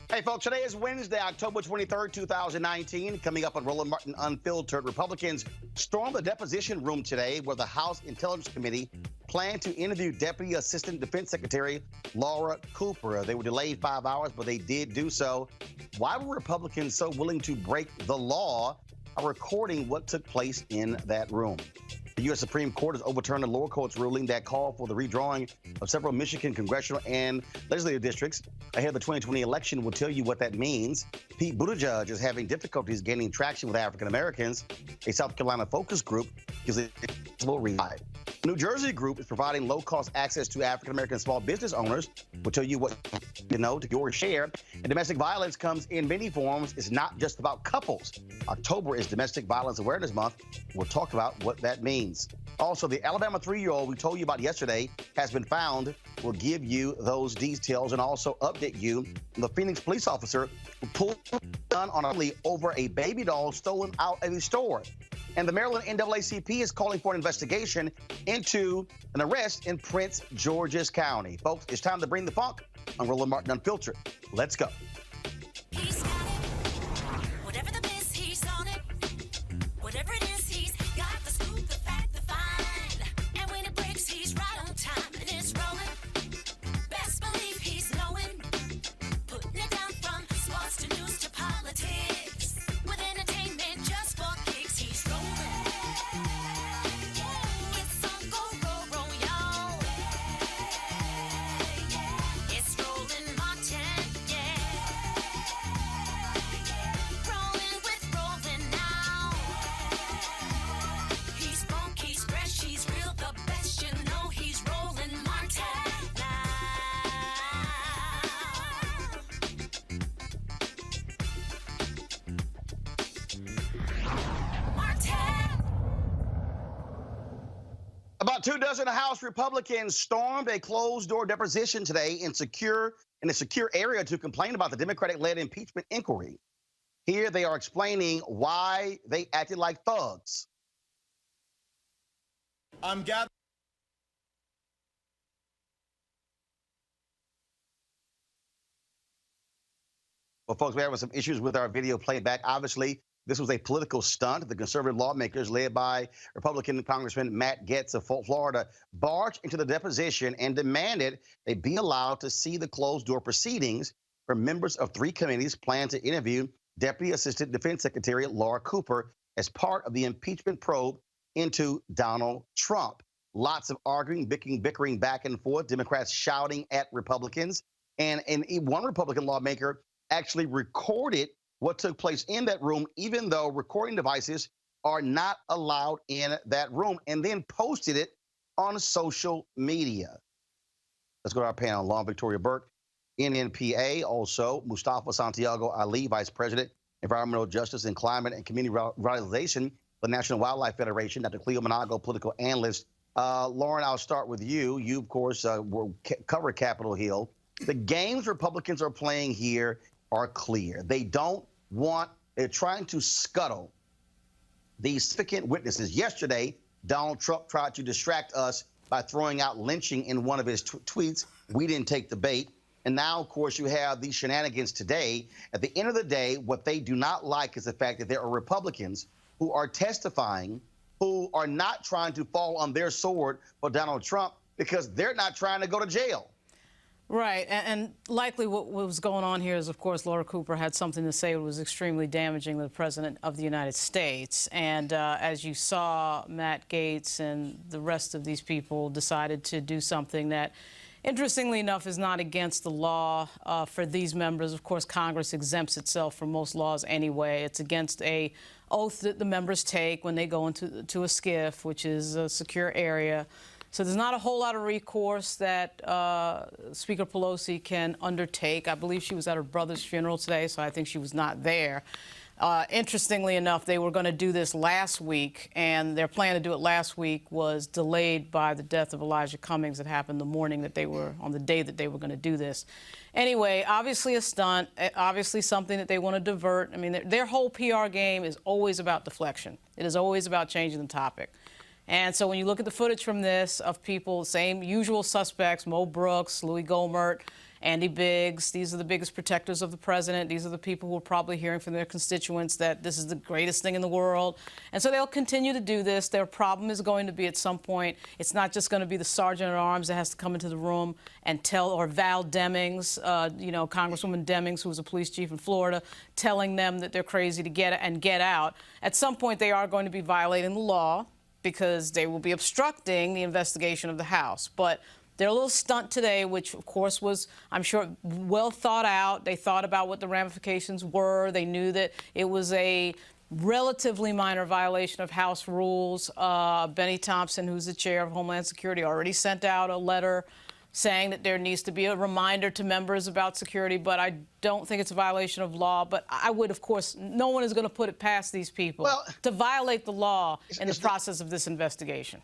Hey, folks, today is Wednesday, October 23rd, 2019. Coming up on Roland Martin Unfiltered, Republicans stormed the deposition room today where the House Intelligence Committee planned to interview Deputy Assistant Defense Secretary Laura Cooper. They were delayed 5 hours, but they did do so. Why were Republicans so willing to break the law by recording what took place in that room? The U.S. Supreme Court has overturned the lower court's ruling that called for the redrawing of several Michigan congressional and legislative districts ahead of the 2020 election. We'll tell you what that means. Pete Buttigieg is having difficulties gaining traction with African Americans. A South Carolina focus group gives it a little revive. New Jersey group is providing low-cost access to African-American small business owners. We'll tell you what you know to your share. And domestic violence comes in many forms. It's not just about couples. October is Domestic Violence Awareness Month. We'll talk about what that means. Also, the Alabama 3-year-old we told you about yesterday has been found. We'll give you those details and also update you on the Phoenix police officer who pulled a gun on a over a baby doll stolen out of a store. And the Maryland NAACP is calling for an investigation into an arrest in Prince George's County. Folks, it's time to bring the funk on Roland Martin Unfiltered. Let's go. He's got it. Whatever the miss, he's on it. Whatever it is, he's got the scoop, the fact, the find. And when it breaks, he's right on time and it's rolling. Best believe he's knowing. Putting it down from sports to news to politics. With entertainment just for kicks, he's rolling. It's on go, y'all. It's Roland Martin, yeah. Rolling with Roland now. He's funk, he's fresh, he's real, the best, you know he's Roland Martin now. Martin. About 24 House Republicans stormed a closed-door deposition today in a secure area to complain about the Democratic-led impeachment inquiry. Here they are explaining why they acted like thugs. I'm gathering. Well, folks, we're having some issues with our video playback. Obviously, this was a political stunt. The conservative lawmakers, led by Republican Congressman Matt Gaetz of Florida, barged into the deposition and demanded they be allowed to see the closed-door proceedings where members of 3 committees plan to interview Deputy Assistant Defense Secretary Laura Cooper as part of the impeachment probe into Donald Trump. Lots of arguing, bickering back and forth, Democrats shouting at Republicans. And one Republican lawmaker actually recorded what took place in that room, even though recording devices are not allowed in that room, and then posted it on social media. Let's go to our panel. Lauren Victoria Burke, NNPA. Also, Mustafa Santiago Ali, Vice President, Environmental Justice and Climate and Community Revitalization, the National Wildlife Federation. Dr. Cleo Monago, political analyst. Lauren, I'll start with you. You, of course, cover Capitol Hill. The games Republicans are playing here are clear. They're trying to scuttle these significant witnesses. Yesterday, Donald Trump tried to distract us by throwing out lynching in one of his tweets. We didn't take the bait. And now, of course, you have these shenanigans today. At the end of the day, what they do not like is the fact that there are Republicans who are testifying who are not trying to fall on their sword for Donald Trump because they're not trying to go to jail. Right, and likely what was going on here is, of course, Laura Cooper had something to say that was extremely damaging to the President of the United States. And as you saw, Matt Gaetz and the rest of these people decided to do something that, interestingly enough, is not against the law for these members. Of course, Congress exempts itself from most laws anyway. It's against a oath that the members take when they go into a SCIF, which is a secure area. So there's not a whole lot of recourse that Speaker Pelosi can undertake. I believe she was at her brother's funeral today, so I think she was not there. Interestingly enough, they were going to do this last week, and their plan to do it last week was delayed by the death of Elijah Cummings that happened on the day that they were going to do this. Anyway, obviously a stunt, obviously something that they want to divert. I mean, their whole PR game is always about deflection. It is always about changing the topic. And so when you look at the footage from this of people, same usual suspects, Mo Brooks, Louis Gohmert, Andy Biggs. These are the biggest protectors of the president. These are the people who are probably hearing from their constituents that this is the greatest thing in the world. And so they'll continue to do this. Their problem is going to be at some point, it's not just going to be the sergeant at arms that has to come into the room and tell, or Val Demings, Congresswoman Demings, who was a police chief in Florida, telling them that they're crazy to get out. At some point, they are going to be violating the law because they will be obstructing the investigation of the House. But their little stunt today, which of course was, I'm sure, well thought out. They thought about what the ramifications were. They knew that it was a relatively minor violation of House rules. Benny Thompson, who's the chair of Homeland Security, already sent out a letter saying that there needs to be a reminder to members about security, but I don't think it's a violation of law. But I would, of course, no one is going to put it past these people to violate the law in the process of this investigation.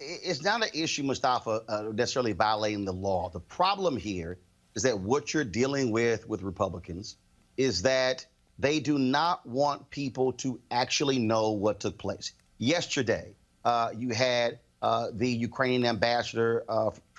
It's not an issue, Mustafa, necessarily violating the law. The problem here is that what you're dealing with Republicans is that they do not want people to actually know what took place. Yesterday, you had the Ukrainian ambassador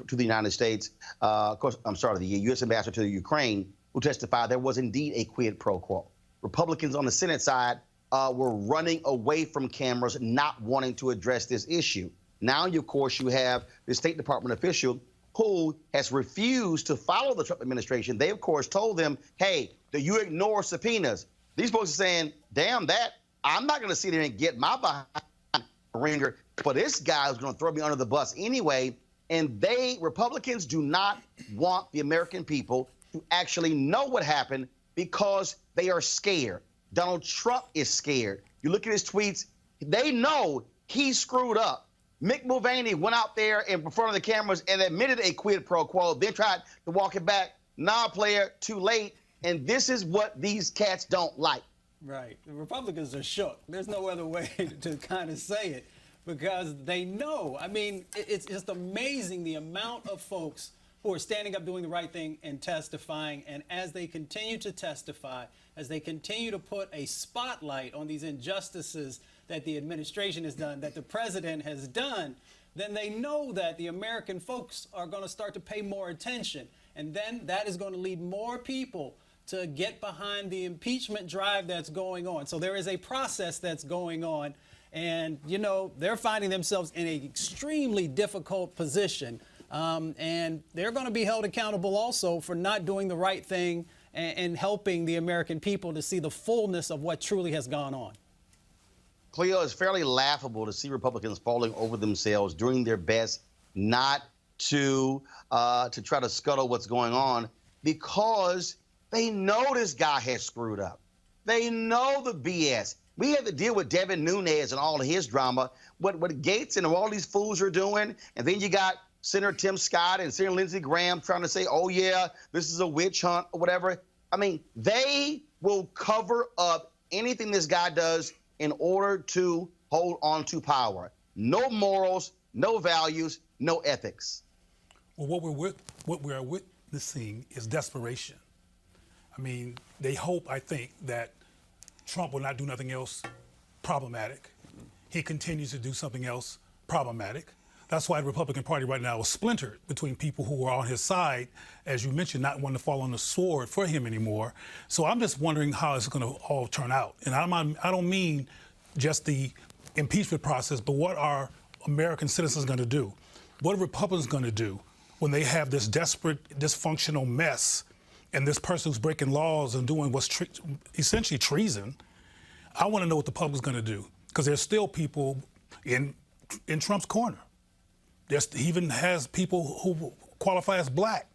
to the United States, the U.S. ambassador to the Ukraine, who testified there was indeed a quid pro quo. Republicans on the Senate side were running away from cameras, not wanting to address this issue. Now, of course, you have the State Department official who has refused to follow the Trump administration. They, of course, told them, hey, do you ignore subpoenas? These folks are saying, damn that, I'm not going to sit there and get my behind a ringer for this guy who's going to throw me under the bus anyway. And Republicans do not want the American people to actually know what happened because they are scared. Donald Trump is scared. You look at his tweets, they know he screwed up. Mick Mulvaney went out there in front of the cameras and admitted a quid pro quo, then tried to walk it back. Nah, player, too late. And this is what these cats don't like. Right. The Republicans are shook. There's no other way to kind of say it because they know. I mean, it's just amazing the amount of folks who are standing up doing the right thing and testifying. And as they continue to testify, as they continue to put a spotlight on these injustices that the administration has done, that the president has done, then they know that the American folks are going to start to pay more attention. And then that is going to lead more people to get behind the impeachment drive that's going on. So there is a process that's going on. And, they're finding themselves in an extremely difficult position. And they're going to be held accountable also for not doing the right thing and helping the American people to see the fullness of what truly has gone on. Cleo, it's fairly laughable to see Republicans falling over themselves, doing their best not to try to scuttle what's going on because they know this guy has screwed up. They know the BS. We had to deal with Devin Nunes and all of his drama, what Gates and all these fools are doing, and then you got Senator Tim Scott and Senator Lindsey Graham trying to say, oh, yeah, this is a witch hunt or whatever. I mean, they will cover up anything this guy does in order to hold on to power. No morals, no values, no ethics. Well, what we are witnessing is desperation. I mean, they hope, I think, that Trump will not do nothing else problematic. He continues to do something else problematic. That's why the Republican Party right now is splintered between people who are on his side, as you mentioned, not wanting to fall on the sword for him anymore. So I'm just wondering how it's going to all turn out. And I don't mean just the impeachment process, but what are American citizens going to do? What are Republicans going to do when they have this desperate, dysfunctional mess and this person who's breaking laws and doing what's essentially treason? I want to know what the public's going to do because there's still people in Trump's corner. He even has people who qualify as black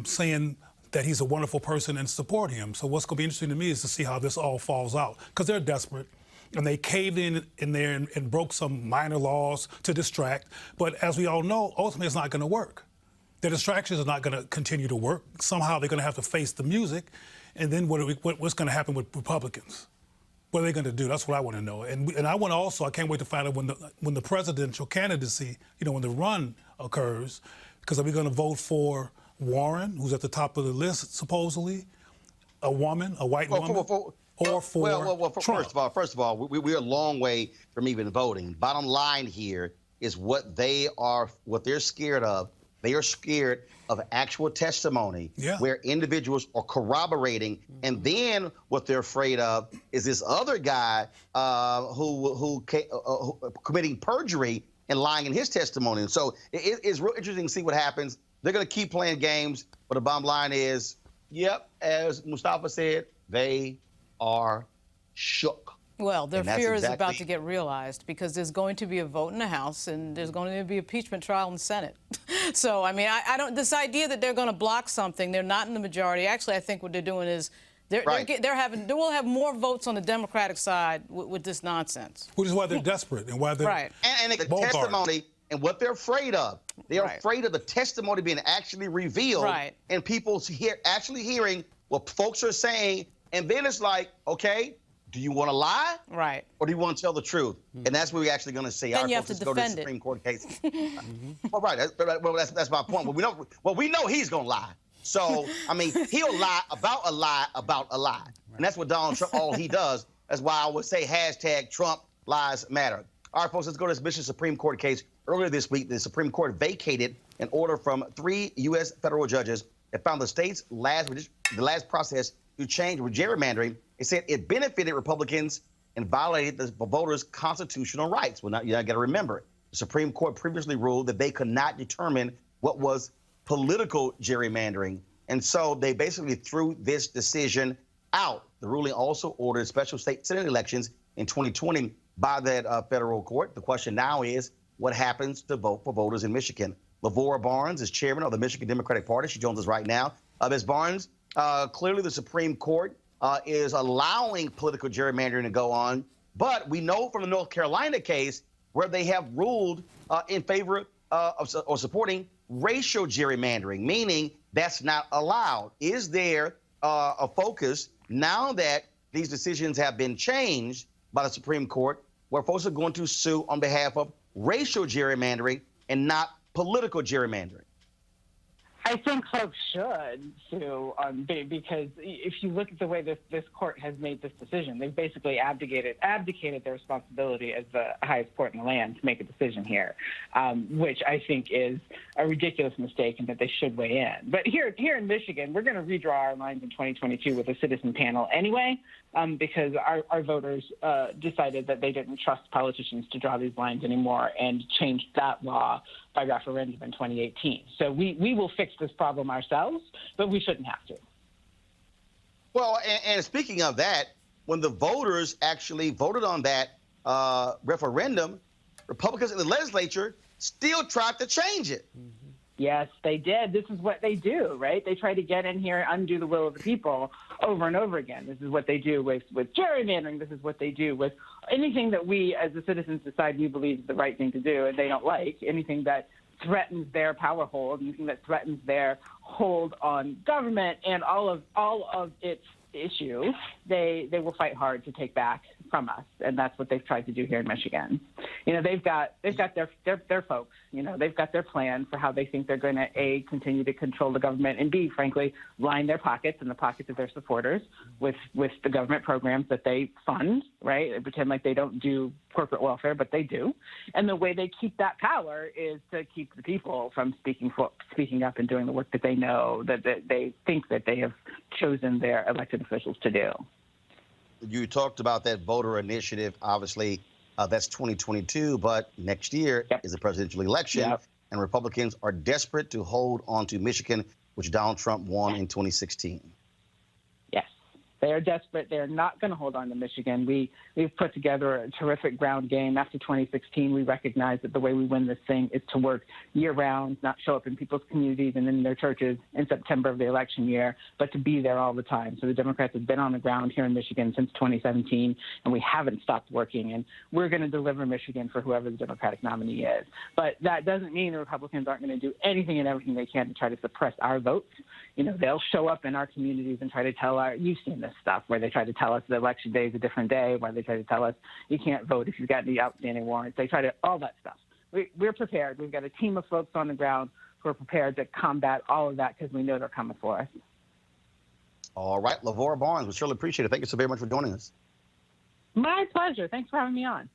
saying that he's a wonderful person and support him. So what's going to be interesting to me is to see how this all falls out because they're desperate and they caved in there and broke some minor laws to distract. But as we all know, ultimately it's not going to work. The distractions are not going to continue to work. Somehow they're going to have to face the music. And then what's going to happen with Republicans? What are they going to do? That's what I want to know. And I want to also, I can't wait to find out when the presidential candidacy, when the run occurs, because are we going to vote for Warren, who's at the top of the list, supposedly, a woman, a white woman, or for Trump? First of all, we're a long way from even voting. Bottom line here is what they're scared of They are scared of actual testimony where individuals are corroborating, and then what they're afraid of is this other guy who committing perjury and lying in his testimony. And so it's real interesting to see what happens. They're going to keep playing games, but the bottom line is, yep, as Mustafa said, they are shook. Well, their fear is about to get realized because there's going to be a vote in the House and there's going to be an impeachment trial in the Senate. So, I mean, I don't, this idea that they're going to block something, they're not in the majority. Actually, I think what they're doing is they will have more votes on the Democratic side with this nonsense. Which is why they're desperate and why they're and the testimony and what they're afraid of. They're afraid of the testimony being actually revealed and people actually hearing what folks are saying. And then it's like, okay, do you want to lie? Right. Or do you want to tell the truth? And that's what we're actually going to see. Then you have to defend it. Supreme Court case. Well, that's my point. Well, we know he's going to lie. So, I mean, he'll lie about a lie about a lie. And that's what Donald Trump, all he does. That's why I would say hashtag Trump lies matter. All right, folks, let's go to this Michigan Supreme Court case. Earlier this week, the Supreme Court vacated an order from 3 U.S. federal judges that found the state's last process to change with gerrymandering. It said it benefited Republicans and violated the voters' constitutional rights. Well, now you got to remember, the Supreme Court previously ruled that they could not determine what was political gerrymandering. And so they basically threw this decision out. The ruling also ordered special state Senate elections in 2020 by that federal court. The question now is, what happens to vote for voters in Michigan? Lavora Barnes is chairman of the Michigan Democratic Party. She joins us right now. Ms. Barnes, clearly the Supreme Court is allowing political gerrymandering to go on, but we know from the North Carolina case where they have ruled in favor of or supporting racial gerrymandering, meaning that's not allowed. Is there a focus now that these decisions have been changed by the Supreme Court where folks are going to sue on behalf of racial gerrymandering and not political gerrymandering? I think folks should sue because if you look at the way this court has made this decision, they've basically abdicated their responsibility as the highest court in the land to make a decision here, which I think is a ridiculous mistake and that they should weigh in. But here in Michigan, we're going to redraw our lines in 2022 with a citizen panel anyway, because our voters decided that they didn't trust politicians to draw these lines anymore and changed that law by referendum in 2018. So we will fix this problem ourselves, but we shouldn't have to. Well, and speaking of that, when the voters actually voted on that referendum, Republicans in the legislature still tried to change it. Yes, they did. This is what they do, right? They try to get in here and undo the will of the people over and over again. This is what they do with gerrymandering. This is what they do with anything that we as the citizens decide we believe is the right thing to do and they don't like, anything that threatens their power hold, anything that threatens their hold on government and all of its issue, they will fight hard to take back from us, and that's what they've tried to do here in Michigan. You know, they've got their folks. You know, they've got their plan for how they think they're going to A, continue to control the government, and B, frankly, line their pockets and the pockets of their supporters with the government programs that they fund. Right? They pretend like they don't do corporate welfare, but they do. And the way they keep that power is to keep the people from speaking up and doing the work that they know that they think that they have chosen their elected officials to do. You talked about that voter initiative. Obviously, that's 2022, but next year is a presidential election, and Republicans are desperate to hold on to Michigan, which Donald Trump won in 2016. Yes, they are desperate. They're not going to hold on to Michigan. We've put together a terrific ground game. After 2016, we recognized that the way we win this thing is to work year-round, not show up in people's communities and in their churches in September of the election year, but to be there all the time. So the Democrats have been on the ground here in Michigan since 2017, and we haven't stopped working. And we're going to deliver Michigan for whoever the Democratic nominee is. But that doesn't mean the Republicans aren't going to do anything and everything they can to try to suppress our votes. You know, they'll show up in our communities and try to tell you've seen this stuff, where they try to tell us the election day is a different day, where they try to tell us you can't vote if you've got any outstanding warrants. They try to, all that stuff. We're prepared. We've got a team of folks on the ground who are prepared to combat all of that because we know they're coming for us. All right, Lavora Barnes, we surely appreciate it. Thank you so very much for joining us. My pleasure. Thanks for having me on.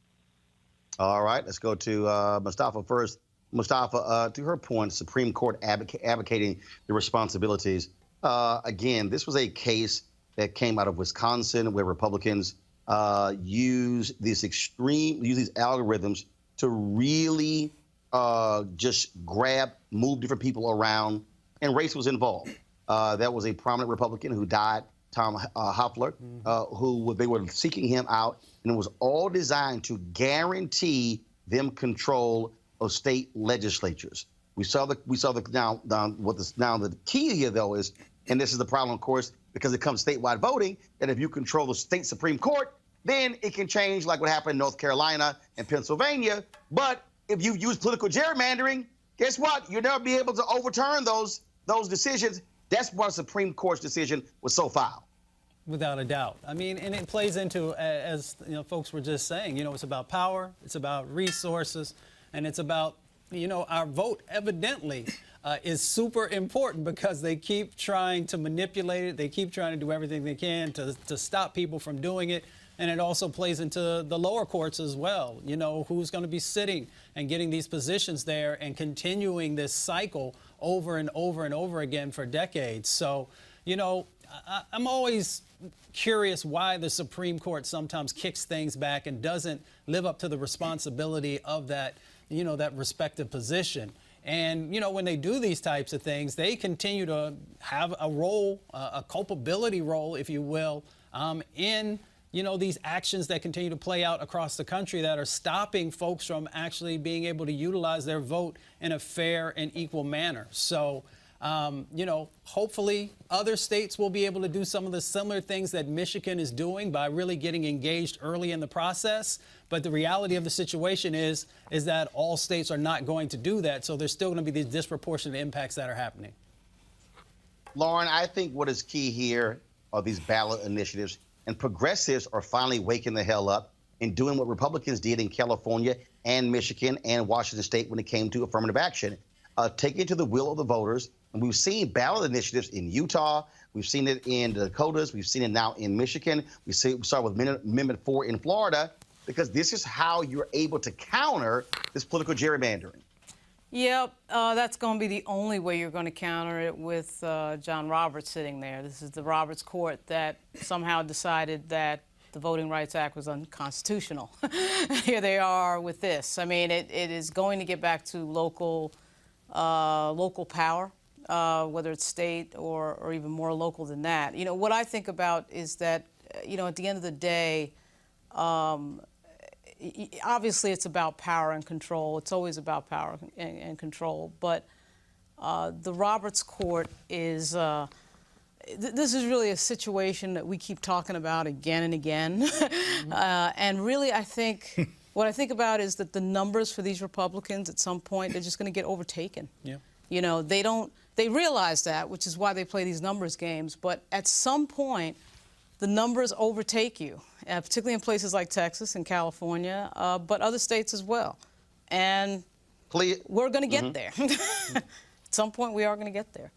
All right, let's go to Mustafa first. Mustafa, to her point, Supreme Court advocating the responsibilities. Again, this was a case that came out of Wisconsin where Republicans use these algorithms to really just move different people around, and race was involved. That was a prominent Republican who died, Tom Hoffler, they were seeking him out, and it was all designed to guarantee them control of state legislatures. Now the key here though is, and this is the problem, of course, because it comes statewide voting, that if you control the state Supreme Court, then it can change like what happened in North Carolina and Pennsylvania. But if you use political gerrymandering, guess what? You'll never be able to overturn those decisions. That's why the Supreme Court's decision was so foul. Without a doubt. I mean, and it plays into, as you know, folks were just saying, it's about power, it's about resources, and it's about, our vote evidently is super important because they keep trying to manipulate it. They keep trying to do everything they can to stop people from doing it. And it also plays into the lower courts as well. Who's going to be sitting and getting these positions there and continuing this cycle over and over and over again for decades. So, I'm always curious why the Supreme Court sometimes kicks things back and doesn't live up to the responsibility of that, that respective position. And, when they do these types of things, they continue to have a role, a culpability role, if you will, in these actions that continue to play out across the country that are stopping folks from actually being able to utilize their vote in a fair and equal manner. So, hopefully other states will be able to do some of the similar things that Michigan is doing by really getting engaged early in the process. But the reality of the situation is that all states are not going to do that. So there's still going to be these disproportionate impacts that are happening. Lauren, I think what is key here are these ballot initiatives. And progressives are finally waking the hell up and doing what Republicans did in California and Michigan and Washington State when it came to affirmative action, taking it to the will of the voters. And we've seen ballot initiatives in Utah. We've seen it in the Dakotas. We've seen it now in Michigan. We saw with Amendment 4 in Florida, because this is how you're able to counter this political gerrymandering. Yep, that's going to be the only way you're going to counter it with John Roberts sitting there. This is the Roberts court that somehow decided that the Voting Rights Act was unconstitutional. Here they are with this. I mean, it is going to get back to local power, whether it's state or even more local than that. What I think about is that, at the end of the day, obviously it's about power and control. It's always about power and control. But the Roberts Court is, this is really a situation that we keep talking about again and again. And really, I think, what I think about is that the numbers for these Republicans at some point, they're just going to get overtaken. Yeah. They realize that, which is why they play these numbers games. But at some point, the numbers overtake you, particularly in places like Texas and California, but other states as well. And we're going to get there. At some point, we are going to get there.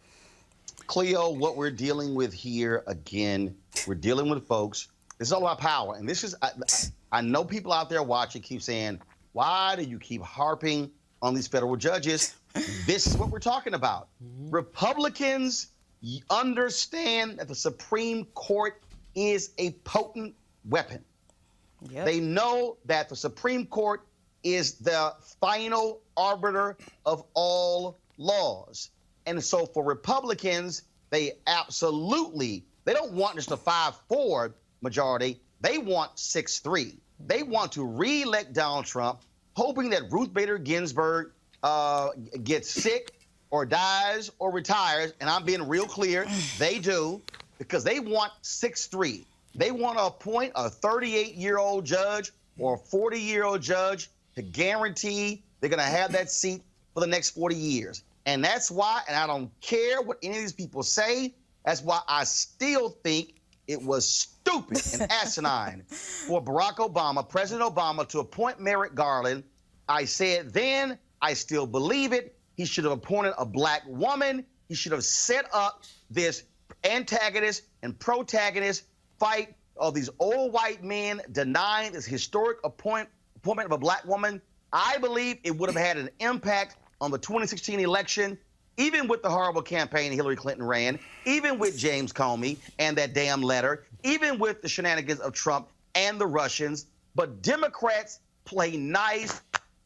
Cleo, what we're dealing with here, again, we're dealing with folks. It's all about power. And this is, I know people out there watching keep saying, why do you keep harping on these federal judges? This is what we're talking about. Republicans understand that the Supreme Court is a potent weapon. Yep. They know that the Supreme Court is the final arbiter of all laws. And so for Republicans, they don't want just a 5-4 majority. They want 6-3. They want to re-elect Donald Trump, hoping that Ruth Bader Ginsburg gets sick or dies or retires. And I'm being real clear, they do, because they want 6-3. They want to appoint a 38-year-old judge or a 40-year-old judge to guarantee they're going to have that seat for the next 40 years. And that's why, and I don't care what any of these people say, that's why I still think it was stupid and asinine for Barack Obama, President Obama, to appoint Merrick Garland. I said then, I still believe it. He should have appointed a black woman. He should have set up this antagonist and protagonist fight of these old white men denying this historic appointment of a black woman. I believe it would have had an impact on the 2016 election, even with the horrible campaign Hillary Clinton ran, even with James Comey and that damn letter, even with the shenanigans of Trump and the Russians. But Democrats play nice.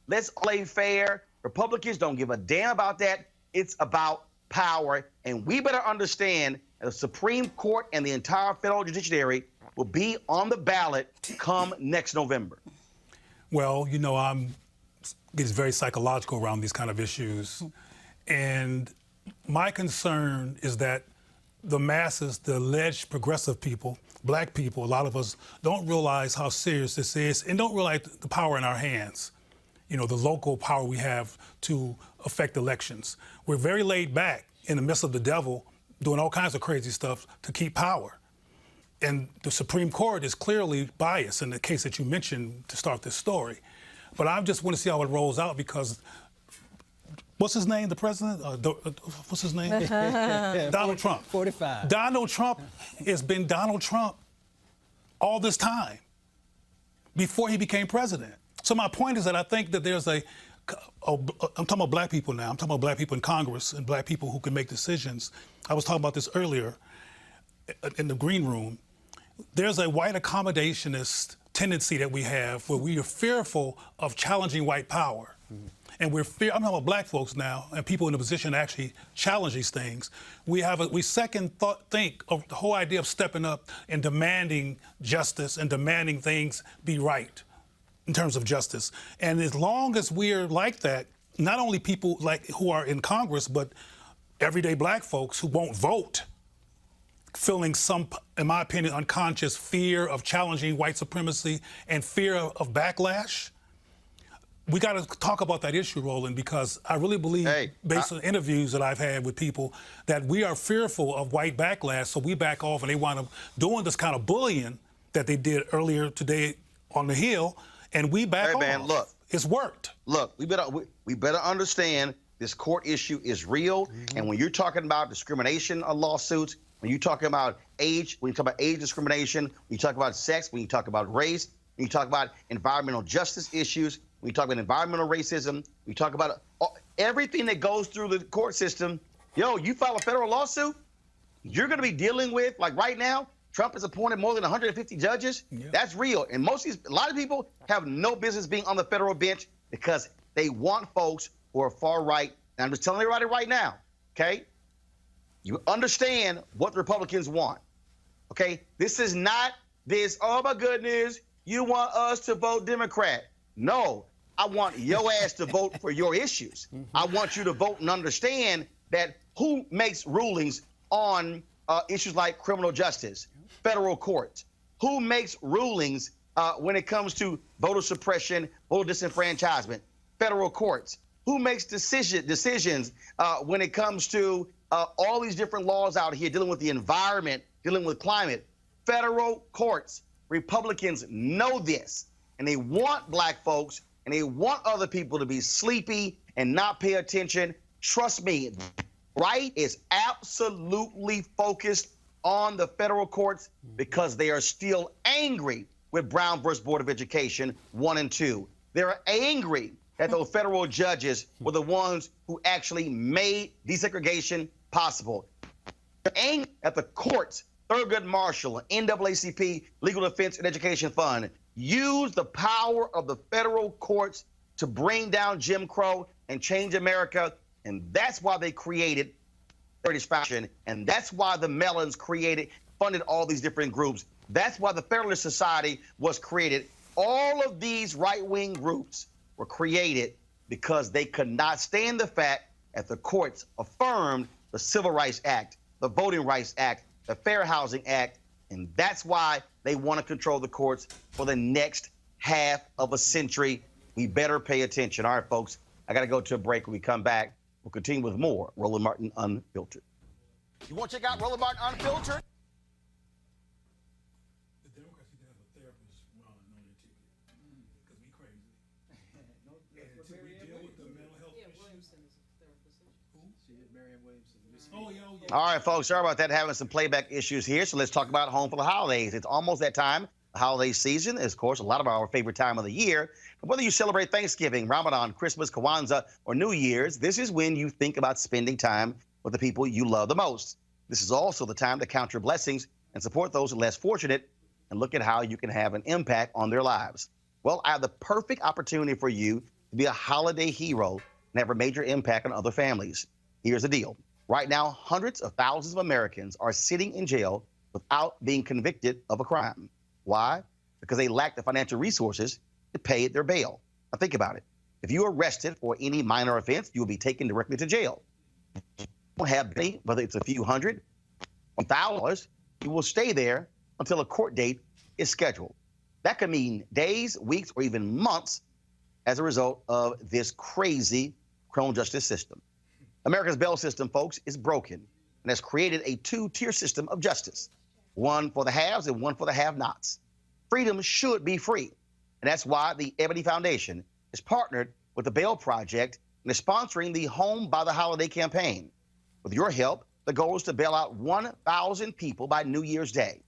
Let's play fair. Republicans don't give a damn about that. It's about power. And we better understand that the Supreme Court and the entire federal judiciary will be on the ballot come next November. Well, you know, I'm getting very psychological around these kind of issues. And my concern is that the masses, the alleged progressive people, black people, a lot of us don't realize how serious this is and don't realize the power in our hands. You know, the local power we have to affect elections. We're very laid back in the midst of the devil doing all kinds of crazy stuff to keep power. And the Supreme Court is clearly biased in the case that you mentioned to start this story. But I just want to see how it rolls out because what's his name, the president? What's his name? Donald Trump. 45. Donald Trump has been Donald Trump all this time before he became president. So my point is that I think that there's I'm talking about black people now. I'm talking about black people in Congress and black people who can make decisions. I was talking about this earlier in the green room. There's a white accommodationist tendency that we have where we are fearful of challenging white power. And I'm talking about black folks now and people in a position to actually challenge these things. We think of the whole idea of stepping up and demanding justice and demanding things be right in terms of justice. And as long as we're like that, not only people like who are in Congress, but everyday black folks who won't vote, feeling some, in my opinion, unconscious fear of challenging white supremacy and fear of backlash. We got to talk about that issue, Roland, because I really believe, based on interviews that I've had with people, that we are fearful of white backlash, so we back off and they wind up doing this kind of bullying that they did earlier today on the Hill, and we back off. Man, look. It's worked. Look, we better understand this court issue is real, and when you're talking about discrimination lawsuits, when you're talking about age, when you talk about age discrimination, when you talk about sex, when you talk about race, when you talk about environmental justice issues, when you talk about environmental racism, we talk about everything that goes through the court system. Yo, you file a federal lawsuit, you're going to be dealing with, like right now, Trump has appointed more than 150 judges. Yeah. That's real. And a lot of people have no business being on the federal bench because they want folks who are far right. And I'm just telling everybody right now, okay? You understand what the Republicans want, okay? This is not this, oh my goodness, you want us to vote Democrat. No, I want your ass to vote for your issues. I want you to vote and understand that who makes rulings on issues like criminal justice, federal courts, who makes rulings when it comes to voter suppression, voter disenfranchisement, federal courts, who makes decisions when it comes to all these different laws out here dealing with the environment, dealing with climate, federal courts. Republicans know this, and they want black folks and they want other people to be sleepy and not pay attention. Trust me, right is absolutely focused on the federal courts because they are still angry with Brown versus Board of Education 1 and 2. They're angry that those federal judges were the ones who actually made desegregation possible. They're angry at the courts, Thurgood Marshall, NAACP, Legal Defense and Education Fund, use the power of the federal courts to bring down Jim Crow and change America. And that's why they created British Foundation. And that's why the Mellons funded all these different groups. That's why the Federalist Society was created. All of these right-wing groups were created because they could not stand the fact that the courts affirmed the Civil Rights Act, the Voting Rights Act, the Fair Housing Act, and that's why they want to control the courts for the next half of a century. We better pay attention. All right, folks, I got to go to a break. When we come back, we'll continue with more Roland Martin Unfiltered. You want to check out Roland Martin Unfiltered? The Democrats need to have a therapist run on their ticket because we crazy. Until we deal with the mental health issue. Williamson is a therapist. Who? She is Marianne Williamson. Oh, yeah. All right, folks, sorry about that, having some playback issues here. So let's talk about Home for the Holidays. It's almost that time. The holiday season is, of course, a lot of our favorite time of the year. But whether you celebrate Thanksgiving, Ramadan, Christmas, Kwanzaa, or New Year's, this is when you think about spending time with the people you love the most. This is also the time to count your blessings and support those less fortunate and look at how you can have an impact on their lives. Well, I have the perfect opportunity for you to be a holiday hero and have a major impact on other families. Here's the deal. Right now, hundreds of thousands of Americans are sitting in jail without being convicted of a crime. Why? Because they lack the financial resources to pay their bail. Now think about it. If you are arrested for any minor offense, you will be taken directly to jail. You don't have bail, whether it's a few $100, $1,000, you will stay there until a court date is scheduled. That could mean days, weeks, or even months as a result of this crazy criminal justice system. America's bail system, folks, is broken and has created a two-tier system of justice, one for the haves and one for the have-nots. Freedom should be free, and that's why the Ebony Foundation is partnered with the Bail Project and is sponsoring the Home by the Holiday campaign. With your help, the goal is to bail out 1,000 people by New Year's Day.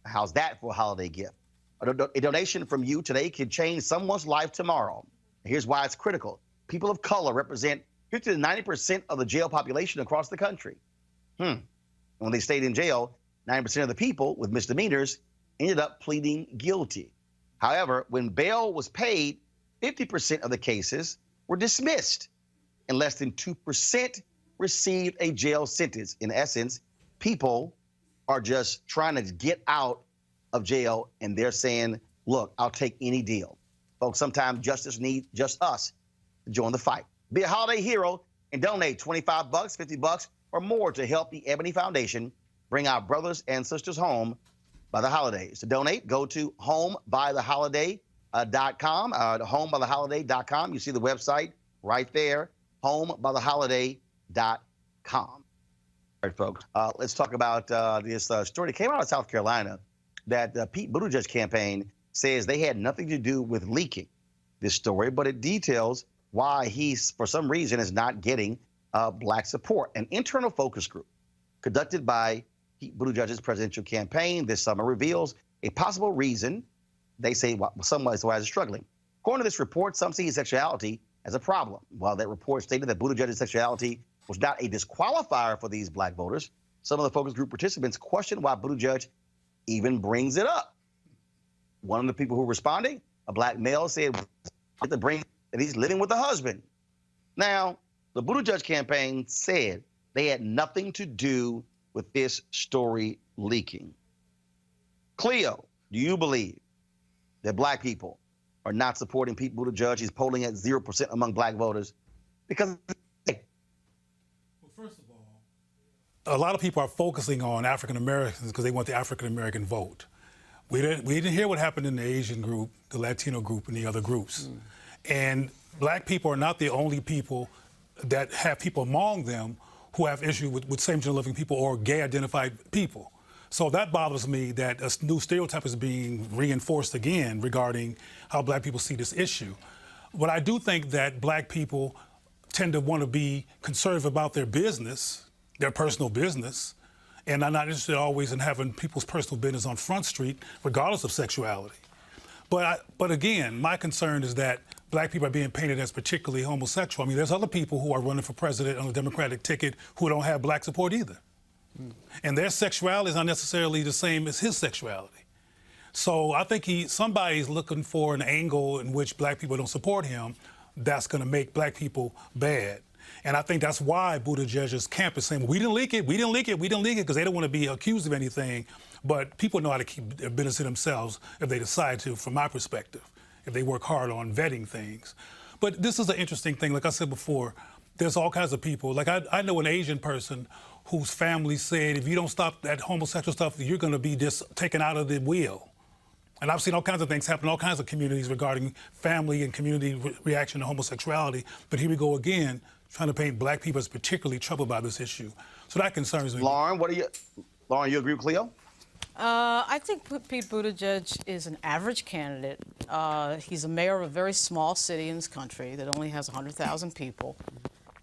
How's that for a holiday gift? A donation from you today could change someone's life tomorrow. Here's why it's critical. People of color represent 50 to 90% of the jail population across the country. When they stayed in jail, 90% of the people with misdemeanors ended up pleading guilty. However, when bail was paid, 50% of the cases were dismissed, and less than 2% received a jail sentence. In essence, people are just trying to get out of jail, and they're saying, look, I'll take any deal. Folks, sometimes justice needs just us to join the fight. Be a holiday hero and donate $25, $50, or more to help the Ebony Foundation bring our brothers and sisters home by the holidays. To donate, go to homebytheholiday.com, homebytheholiday.com. You see the website right there, homebytheholiday.com. All right, folks, let's talk about this story that came out of South Carolina that Pete Buttigieg campaign says they had nothing to do with leaking this story, but it details why he, for some reason, is not getting black support. An internal focus group conducted by Pete Buttigieg's presidential campaign this summer reveals a possible reason they say someone is struggling. According to this report, some see his sexuality as a problem. While that report stated that Buttigieg's sexuality was not a disqualifier for these black voters, some of the focus group participants questioned why Buttigieg even brings it up. One of the people who responded, a black male, said to bring that he's living with a husband. Now, the Buttigieg campaign said they had nothing to do with this story leaking. Cleo, do you believe that black people are not supporting Pete Buttigieg? He's polling at 0% among black voters because. Well, first of all, a lot of people are focusing on African Americans because they want the African American vote. We didn't hear what happened in the Asian group, the Latino group, and the other groups. And black people are not the only people that have people among them who have issue with same-gender living people or gay-identified people. So that bothers me that a new stereotype is being reinforced again regarding how black people see this issue. But I do think that black people tend to want to be conservative about their business, their personal business, and I'm not interested always in having people's personal business on Front Street, regardless of sexuality. But again, my concern is that black people are being painted as particularly homosexual. I mean, there's other people who are running for president on the Democratic ticket who don't have black support either. And their sexuality is not necessarily the same as his sexuality. So I think somebody's looking for an angle in which black people don't support him that's going to make black people bad. And I think that's why Buttigieg's camp is saying, we didn't leak it, because they don't want to be accused of anything. But people know how to keep their business to themselves if they decide to, from my perspective, if they work hard on vetting things. But this is an interesting thing. Like I said before, there's all kinds of people. Like I know an Asian person whose family said, if you don't stop that homosexual stuff, you're going to be just taken out of the wheel. And I've seen all kinds of things happen in all kinds of communities regarding family and community reaction to homosexuality. But here we go again, trying to paint black people as particularly troubled by this issue. So that concerns me. Lauren, you agree with Cleo? I think Pete Buttigieg is an average candidate. He's a mayor of a very small city in this country that only has 100,000 people.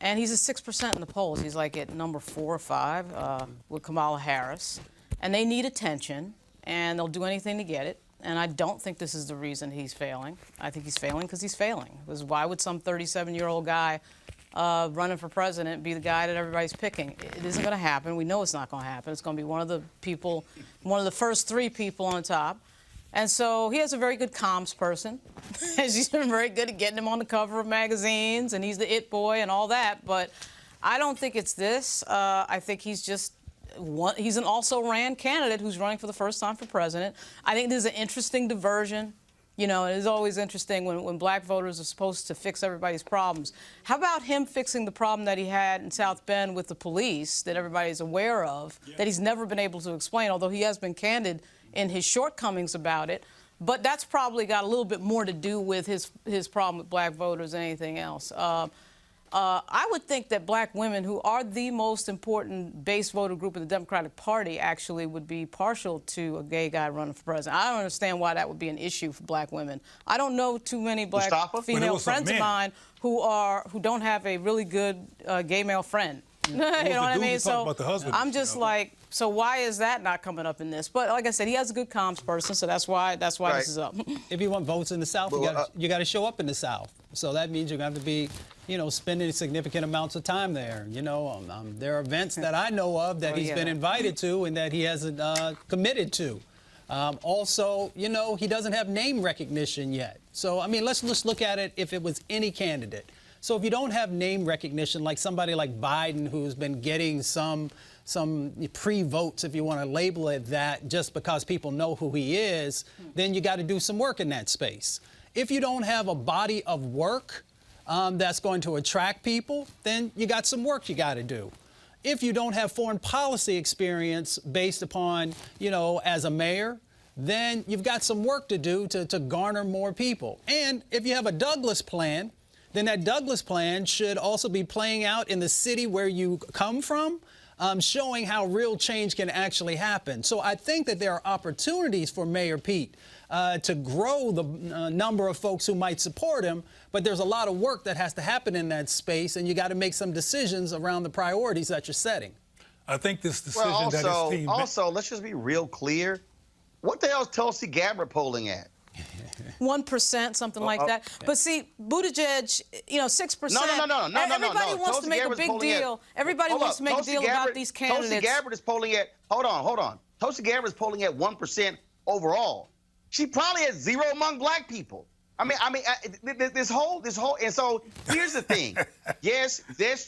And he's at 6% in the polls. He's like at number 4 or 5 with Kamala Harris. And they need attention, and they'll do anything to get it. and I don't think this is the reason he's failing. I think he's failing because he's failing. Because why would some 37-year-old guy running for president be the guy that everybody's picking? It isn't going to happen. We know it's not going to happen. It's going to be one of the people, one of the first 3 people on top. And so he has a very good comms person. He's been very good at getting him on the cover of magazines, and he's the it boy and all that. But I don't think it's this. I think he's just he's an also-ran candidate who's running for the first time for president. I think this is an interesting diversion. You know, it is always interesting when black voters are supposed to fix everybody's problems. How about him fixing the problem that he had in South Bend with the police that everybody's aware of, that he's never been able to explain, although he has been candid in his shortcomings about it. But that's probably got a little bit more to do with his problem with black voters than anything else. I would think that black women, who are the most important base voter group in the Democratic Party, actually would be partial to a gay guy running for president. I don't understand why that would be an issue for black women. I don't know too many black female friends of mine who don't have a really good gay male friend. You know what I mean? So I'm just like, so why is that not coming up in this? But like I said, he has a good comms person, so that's why this is up. If you want votes in the South, you got to show up in the South. So that means you're going to have to be, you know, spending significant amounts of time there. You know, there are events that I know of that he's been invited to and that he hasn't committed to. Also, you know, he doesn't have name recognition yet. So, I mean, let's just look at it if it was any candidate. So if you don't have name recognition, like somebody like Biden, who's been getting some pre-votes, if you want to label it that, just because people know who he is, then you got to do some work in that space. If you don't have a body of work that's going to attract people, then you got some work you got to do. If you don't have foreign policy experience based upon, you know, as a mayor, then you've got some work to do to garner more people. And if you have a Douglas plan, then that Douglas plan should also be playing out in the city where you come from, showing how real change can actually happen. So I think that there are opportunities for Mayor Pete to grow the number of folks who might support him, but there's a lot of work that has to happen in that space, and you got to make some decisions around the priorities that you're setting. I think this decision that his team... Also, let's just be real clear. What the hell is Tulsi Gabbard polling at? 1%, something like that. But see, Buttigieg, you know, 6%. No. Everybody wants Tulsi to make Gabbard's a big deal. Everybody wants to make a deal about these candidates. Tulsi Gabbard is polling at, hold on. Tulsi Gabbard is polling at 1% overall. She probably has 0 among black people. I mean, this whole, and so here's the thing. Yes,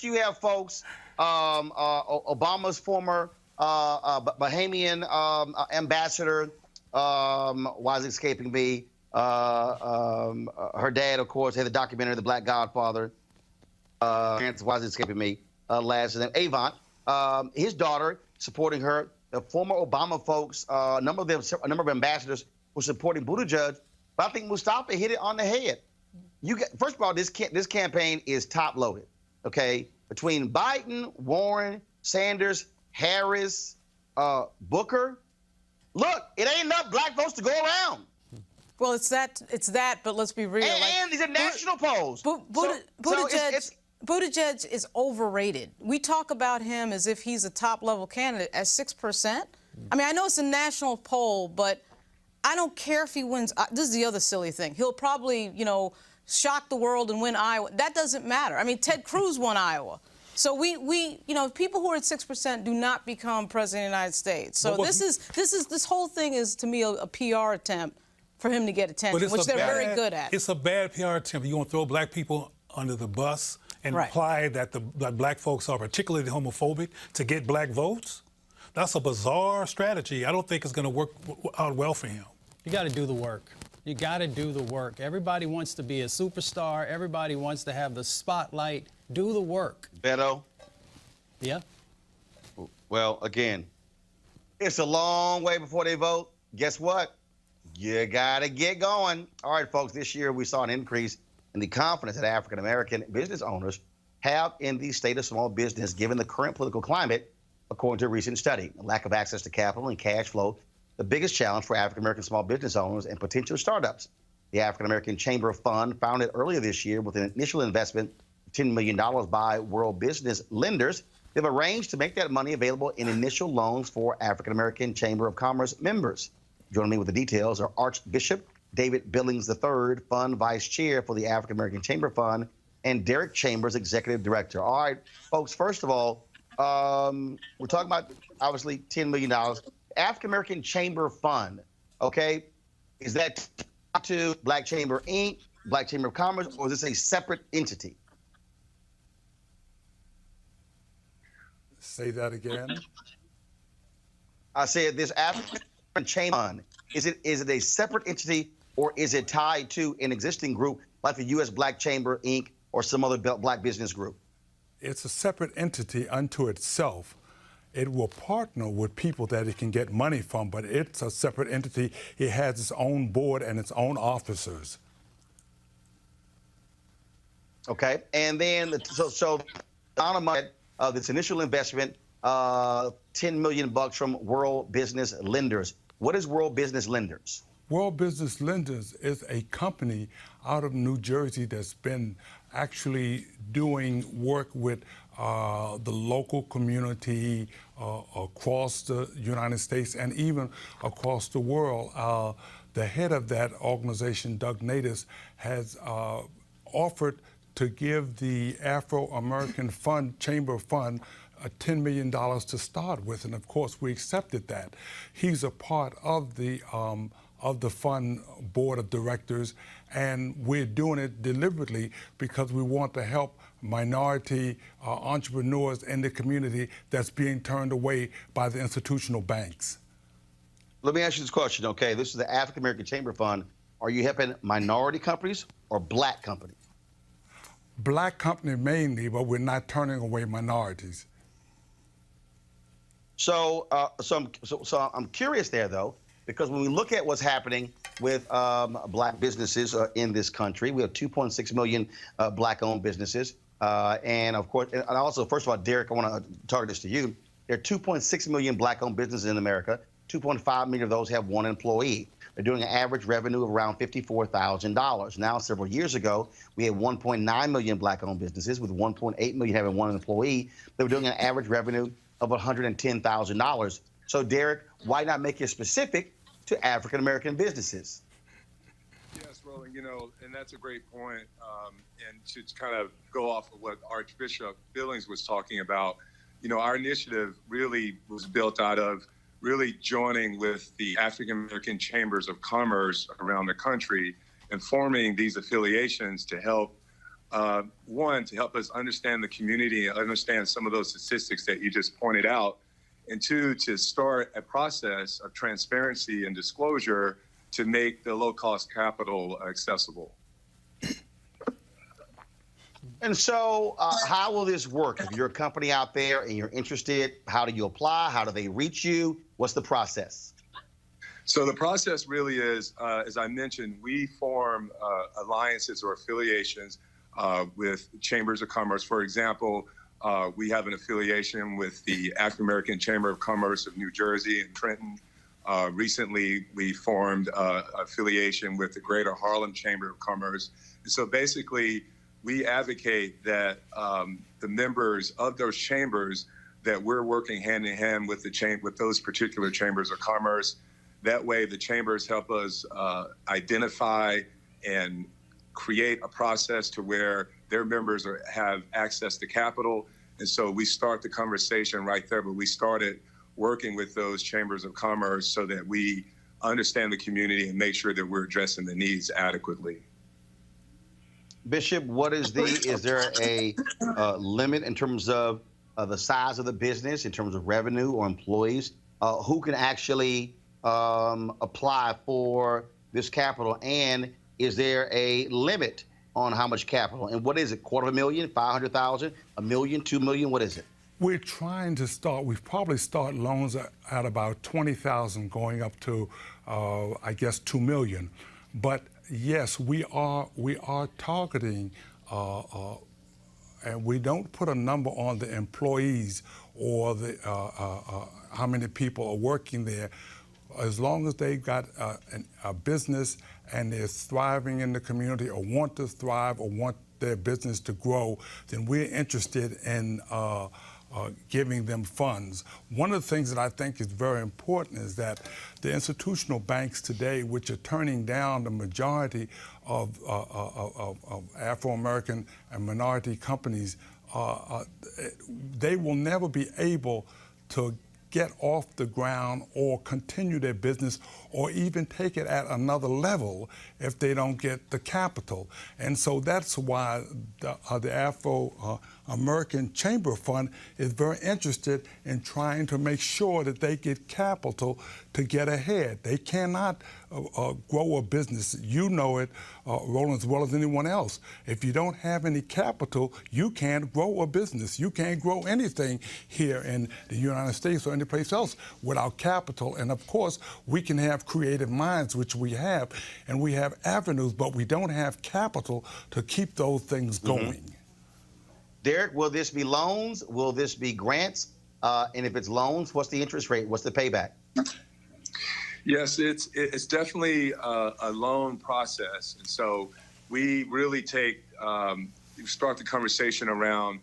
you have folks, Obama's former Bahamian ambassador, why is it escaping me? Her dad, of course, had the documentary, The Black Godfather. Why is it escaping me? Last name, Avant. His daughter supporting her. The former Obama folks, a number of ambassadors were supporting Buttigieg. But I think Mustafa hit it on the head. First of all, this campaign is top loaded. Okay, between Biden, Warren, Sanders, Harris, Booker. Look, it ain't enough black votes to go around. Well, it's that, but let's be real. And these are national polls. Buttigieg is overrated. We talk about him as if he's a top-level candidate at 6%. I mean, I know it's a national poll, but I don't care if he wins. This is the other silly thing. He'll probably, you know, shock the world and win Iowa. That doesn't matter. I mean, Ted Cruz won Iowa. So we, you know, people who are at 6% do not become president of the United States. So this whole thing is, to me, a PR attempt for him to get attention, which they're very good at. It's a bad PR attempt. You're going to throw black people under the bus and imply that that black folks are particularly homophobic to get black votes? That's a bizarre strategy. I don't think it's going to work out well for him. You got to do the work. You got to do the work. Everybody wants to be a superstar. Everybody wants to have the spotlight. Do the work. Beto? Yeah? Well, again, it's a long way before they vote. Guess what? You got to get going. All right, folks, this year we saw an increase in the confidence that African-American business owners have in the state of small business given the current political climate, according to a recent study. A lack of access to capital and cash flow, the biggest challenge for African-American small business owners and potential startups. The African-American Chamber of Fund, founded earlier this year with an initial investment of $10 million by world business lenders, they've arranged to make that money available in initial loans for African-American Chamber of Commerce members. Joining me with the details are Archbishop David Billings III, Fund Vice Chair for the African American Chamber Fund, and Derek Chambers, Executive Director. All right, folks, first of all, we're talking about, obviously, $10 million. African American Chamber Fund, okay, is that to Black Chamber Inc., Black Chamber of Commerce, or is this a separate entity? Say that again. I said this African Chamber Fund, is it a separate entity, or is it tied to an existing group like the U.S. Black Chamber Inc. or some other Black business group? It's a separate entity unto itself. It will partner with people that it can get money from, but it's a separate entity. It has its own board and its own officers. Okay, and then so on a money of this initial investment, $10 million from World Business Lenders. What is World Business Lenders? World Business Lenders is a company out of New Jersey that's been actually doing work with the local community across the United States and even across the world. The head of that organization, Doug Natus, has offered to give the Afro-American Fund, Chamber Fund, $10 million to start with, and of course we accepted that. He's a part of the fund board of directors, and we're doing it deliberately because we want to help minority entrepreneurs in the community that's being turned away by the institutional banks. Let me ask you this question, okay? This is the African American Chamber Fund. Are you helping minority companies or Black companies? Black company mainly, but we're not turning away minorities. So I'm curious there, though, because when we look at what's happening with Black businesses in this country, we have 2.6 million Black-owned businesses. And, of course, and also, first of all, Derek, I want to target this to you. There are 2.6 million Black-owned businesses in America. 2.5 million of those have one employee. They're doing an average revenue of around $54,000. Now, several years ago, we had 1.9 million Black-owned businesses with 1.8 million having one employee. They were doing an average revenue of $110,000. So, Derek, why not make it specific to African-American businesses? Yes, Roland, and that's a great point. And to kind of go off of what Archbishop Billings was talking about, our initiative really was built out of really joining with the African-American Chambers of Commerce around the country and forming these affiliations to help, one, to help us understand the community, understand some of those statistics that you just pointed out, and two, to start a process of transparency and disclosure to make the low-cost capital accessible. And so how will this work? If you're a company out there and you're interested, how do you apply? How do they reach you? What's the process? So the process really is, as I mentioned, we form alliances or affiliations with chambers of commerce. For example, we have an affiliation with the African American Chamber of Commerce of New Jersey and Trenton. Recently, we formed an affiliation with the Greater Harlem Chamber of Commerce. And so basically, we advocate that the members of those chambers, that we're working hand in hand with with those particular chambers of commerce. That way, the chambers help us identify and create a process to where their members have access to capital. And so we start the conversation right there, but we started working with those chambers of commerce so that we understand the community and make sure that we're addressing the needs adequately. Bishop, is there a limit in terms of the size of the business, in terms of revenue or employees? Who can actually apply for this capital? And is there a limit on how much capital? And what is it, $250,000, $500,000, $1 million, $2 million? What is it? We're trying to start, we probably start loans at about $20,000 going up to, I guess, $2 million. But yes, we are targeting, and we don't put a number on the employees or the how many people are working there. As long as they've got a business and they're thriving in the community or want to thrive or want their business to grow, then we're interested in giving them funds. One of the things that I think is very important is that the institutional banks today, which are turning down the majority of Afro-American and minority companies, they will never be able to get off the ground or continue their business or even take it at another level if they don't get the capital. And so that's why the Afro-American Chamber Fund is very interested in trying to make sure that they get capital to get ahead. They cannot grow a business. You know it, Roland, as well as anyone else. If you don't have any capital, you can't grow a business. You can't grow anything here in the United States or any place else without capital. And of course, we can have creative minds, which we have, and we have avenues, but we don't have capital to keep those things going. Derek, will this be loans? Will this be grants? And if it's loans, what's the interest rate? What's the payback? Yes, it's definitely a loan process, and so we really start the conversation around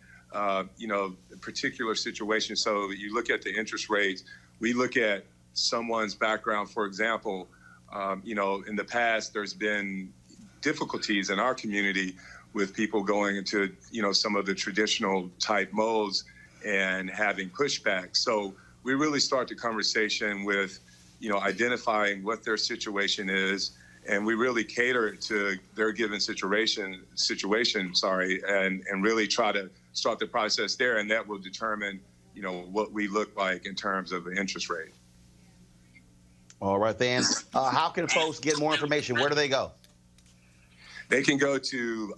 particular situations. So you look at the interest rates. We look at someone's background. For example, in the past there's been difficulties in our community with people going into some of the traditional type modes and having pushback. So we really start the conversation with identifying what their situation is, and we really cater to their given situation, and really try to start the process there, and that will determine, what we look like in terms of the interest rate. All right, then. How can folks get more information? Where do they go? They can go to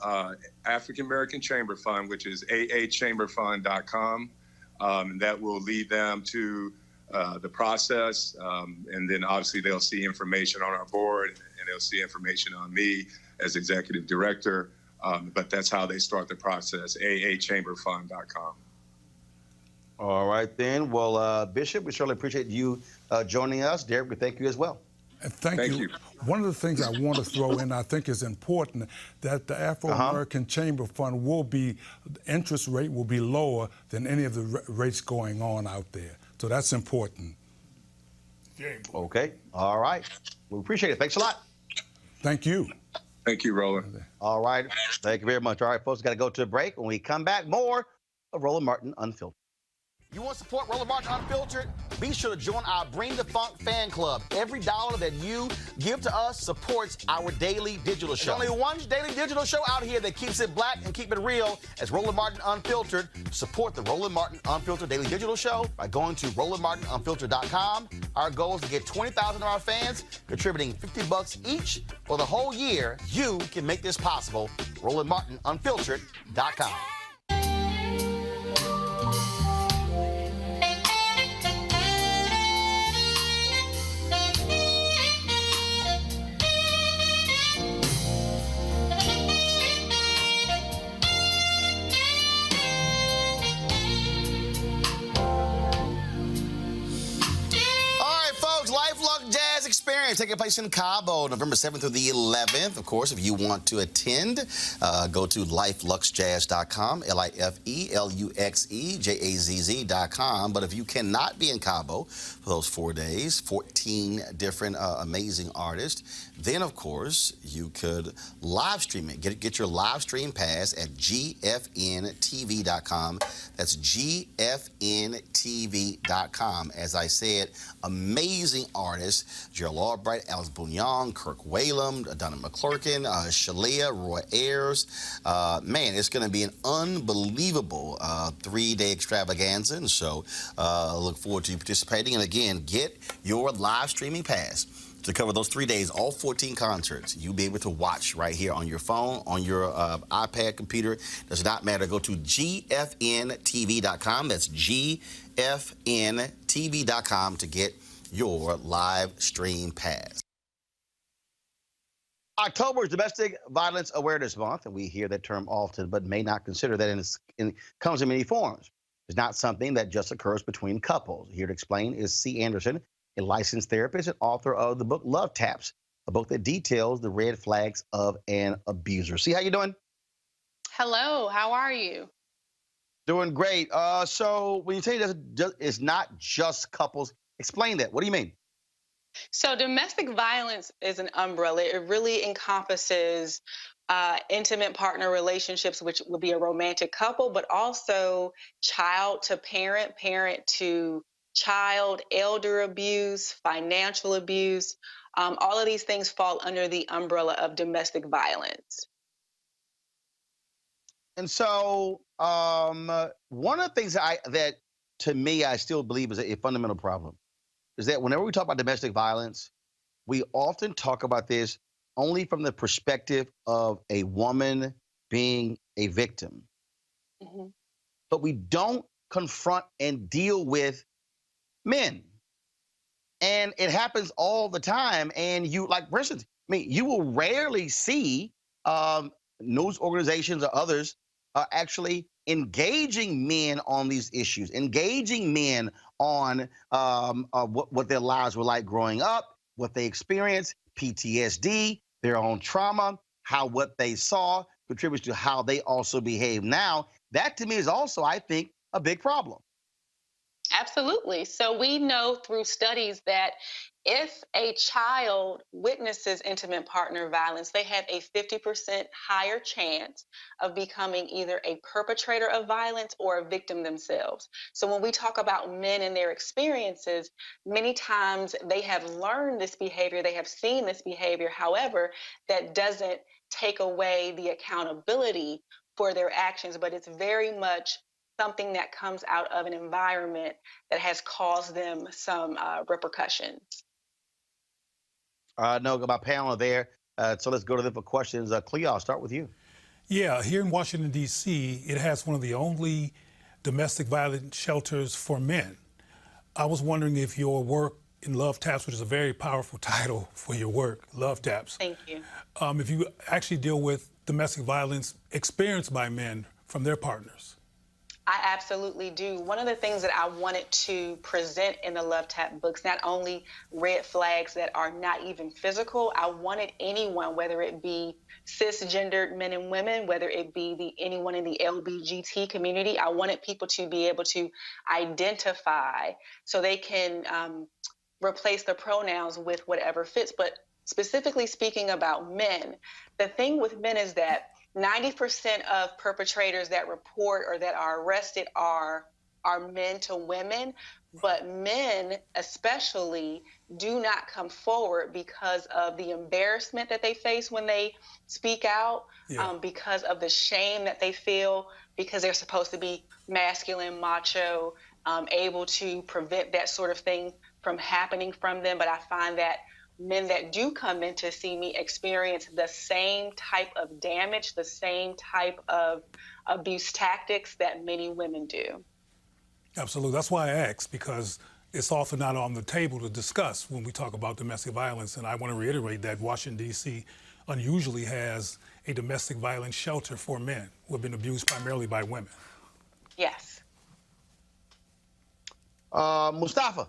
African American Chamber Fund, which is aachamberfund.com. That will lead them to the process, and then obviously they'll see information on our board, and they'll see information on me as executive director. But that's how they start the process, aachamberfund.com. All right, then. Well, Bishop, we certainly appreciate you joining us. Derek, we thank you as well. Thank you. One of the things I want to throw in, I think is important, that the Afro-American Chamber Fund interest rate will be lower than any of the rates going on out there. So that's important. Okay. All right. We appreciate it. Thanks a lot. Thank you. Thank you, Roland. All right. Thank you very much. All right, folks, got to go to a break. When we come back, more of Roland Martin Unfiltered. You want to support Roland Martin Unfiltered? Be sure to join our Bring the Funk fan club. Every dollar that you give to us supports our daily digital show. There's only one daily digital show out here that keeps it black and keep it real as Roland Martin Unfiltered. Support the Roland Martin Unfiltered daily digital show by going to RolandMartinUnfiltered.com. Our goal is to get 20,000 of our fans contributing $50 each for the whole year. You can make this possible. RolandMartinUnfiltered.com. Taking place in Cabo, November 7th through the 11th. Of course, if you want to attend, go to lifeluxejazz.com, LIFELUXEJAZZ.com. But if you cannot be in Cabo for those 4 days, 14 different amazing artists, then, of course, you could live stream it. Get your live stream pass at gfntv.com. That's gfntv.com. As I said, amazing artists, Gerald Albright, Alice Bouillon, Kirk Whalum, Donna McClurkin, Shalia, Roy Ayers. Man, it's going to be an unbelievable 3-day extravaganza, and so look forward to you participating. And again, get your live streaming pass to cover those 3 days, all 14 concerts. You'll be able to watch right here on your phone, on your iPad, computer. Does not matter. Go to gfntv.com. That's gfntv.com to get your live stream pass. October is Domestic Violence Awareness Month, and we hear that term often, but may not consider that it comes in many forms. It's not something that just occurs between couples. Here to explain is C. Anderson, a licensed therapist and author of the book Love Taps, a book that details the red flags of an abuser. See, how you doing? Hello, how are you? Doing great. So when you say it's not just couples, explain that. What do you mean? So domestic violence is an umbrella. It really encompasses intimate partner relationships, which would be a romantic couple, but also child to parent, parent to child, elder abuse, financial abuse. All of these things fall under the umbrella of domestic violence. And so one of the things that to me I still believe is a fundamental problem is that whenever we talk about domestic violence, we often talk about this only from the perspective of a woman being a victim. Mm-hmm. But we don't confront and deal with men. And it happens all the time. And you, like, for instance, I mean, you will rarely see news organizations or others actually engaging men on these issues, engaging men on what their lives were like growing up, what they experienced, PTSD, their own trauma, how what they saw contributes to how they also behave now. That to me is also, I think, a big problem. Absolutely. So we know through studies that if a child witnesses intimate partner violence, they have a 50% higher chance of becoming either a perpetrator of violence or a victim themselves. So when we talk about men and their experiences, many times they have learned this behavior, they have seen this behavior. However, that doesn't take away the accountability for their actions, but it's very much something that comes out of an environment that has caused them some repercussions. No, my panel are there. So let's go to them for questions. Cleo, I'll start with you. Yeah, here in Washington, D.C., it has one of the only domestic violence shelters for men. I was wondering if your work in Love Taps, which is a very powerful title for your work, Love Taps. Thank you. If you actually deal with domestic violence experienced by men from their partners. I absolutely do. One of the things that I wanted to present in the Love Tap books, not only red flags that are not even physical, I wanted anyone, whether it be cisgendered men and women, whether it be anyone in the LBGT community, I wanted people to be able to identify so they can replace the pronouns with whatever fits. But specifically speaking about men, the thing with men is that 90% of perpetrators that report or that are arrested are men to women, but men especially do not come forward because of the embarrassment that they face when they speak out, because of the shame that they feel, because they're supposed to be masculine, macho, able to prevent that sort of thing from happening from them. But I find that men that do come in to see me experience the same type of damage, the same type of abuse tactics that many women do. Absolutely. That's why I asked, because it's often not on the table to discuss when we talk about domestic violence. And I want to reiterate that Washington, D.C. unusually has a domestic violence shelter for men who have been abused primarily by women. Yes. Mustafa.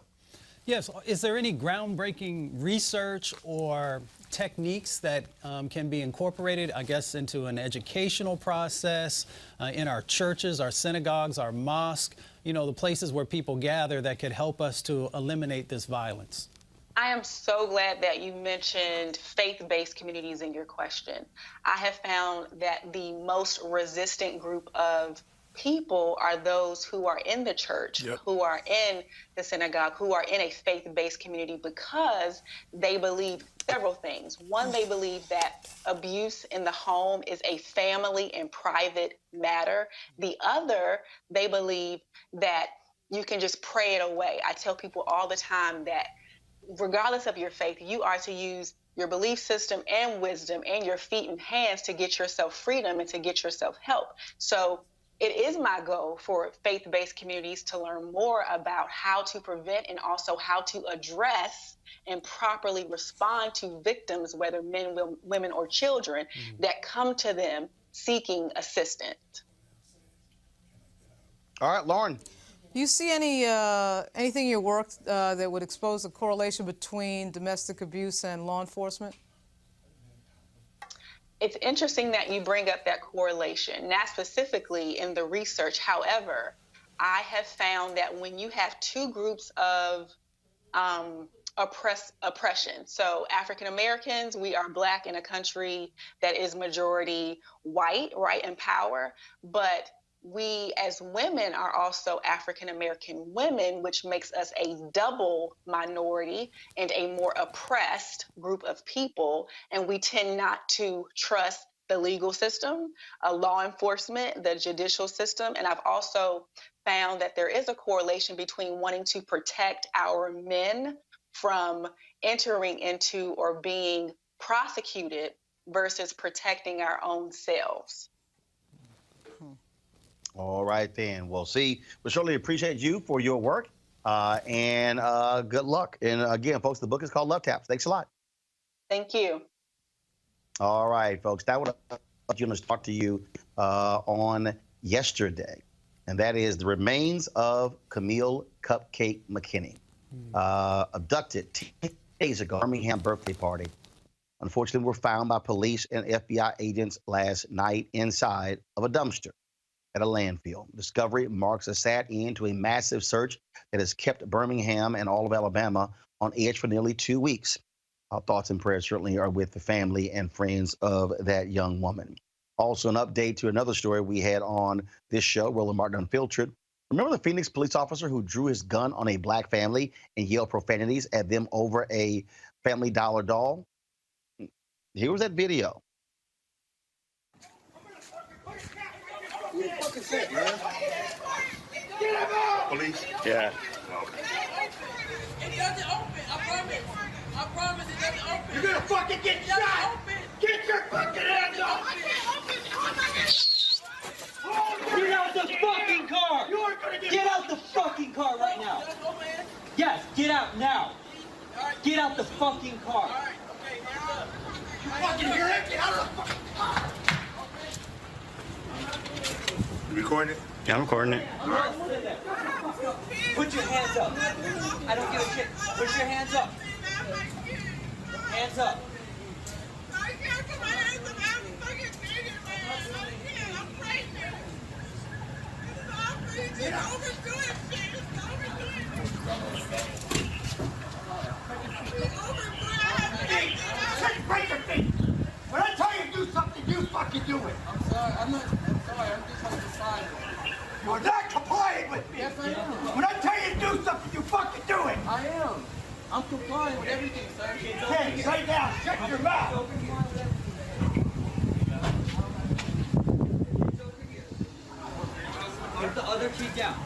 Yes. Is there any groundbreaking research or techniques that can be incorporated, I guess, into an educational process in our churches, our synagogues, our mosques, you know, the places where people gather that could help us to eliminate this violence? I am so glad that you mentioned faith-based communities in your question. I have found that the most resistant group of people are those who are in the church, who are in the synagogue, who are in a faith-based community, because they believe several things. One, they believe that abuse in the home is a family and private matter. The other, they believe that you can just pray it away. I tell people all the time that regardless of your faith, you are to use your belief system and wisdom and your feet and hands to get yourself freedom and to get yourself help. So it is my goal for faith-based communities to learn more about how to prevent and also how to address and properly respond to victims, whether men, women, or children, that come to them seeking assistance. All right, Lauren. Do you see anything in your work that would expose a correlation between domestic abuse and law enforcement? It's interesting that you bring up that correlation, not specifically in the research. However, I have found that when you have two groups of oppression, so African Americans, we are Black in a country that is majority white, right, in power, but we as women are also African American women, which makes us a double minority and a more oppressed group of people. And we tend not to trust the legal system, law enforcement, the judicial system. And I've also found that there is a correlation between wanting to protect our men from entering into or being prosecuted versus protecting our own selves. All right, then. Well, see, we certainly appreciate you for your work and good luck. And again, folks, the book is called Love Taps. Thanks a lot. Thank you. All right, folks. That would I want to talk to you on yesterday, and that is the remains of Camille Cupcake McKinney, abducted 10 days ago, Birmingham birthday party. Unfortunately, were found by police and FBI agents last night inside of a dumpster at a landfill. Discovery marks a sad end to a massive search that has kept Birmingham and all of Alabama on edge for nearly 2 weeks. Our thoughts and prayers certainly are with the family and friends of that young woman. Also, an update to another story we had on this show, Roland Martin Unfiltered. Remember the Phoenix police officer who drew his gun on a Black family and yelled profanities at them over a Family Dollar doll? Here was that video. Police? Yeah. It doesn't open. I promise. I promise it doesn't open. You're gonna fucking get shot. Get your fucking hands off. Get out the fucking car. Get out the fucking car right now. Yes, get out now. Get out the fucking car. All right. Okay. Hands up. You fucking hear it? Get out of the fucking car. You recording it? Yeah, I'm recording it. Put your hands up. I don't give a shit. Put your hands up. Hands up. I can't put my hands up. I'm fucking bleeding, man. I can't. I'm pregnant. It's overdoing shit. It's overdoing it. Break your feet. When I tell you to do something, you fucking do it. I'm sorry. I'm sorry. I'm just on the side. You're not complying with me. Yes, I am. When I tell you to do something, you fucking do it. I am. I'm complying with everything, sir. Hey, right now, shut your mouth. Put the other key down.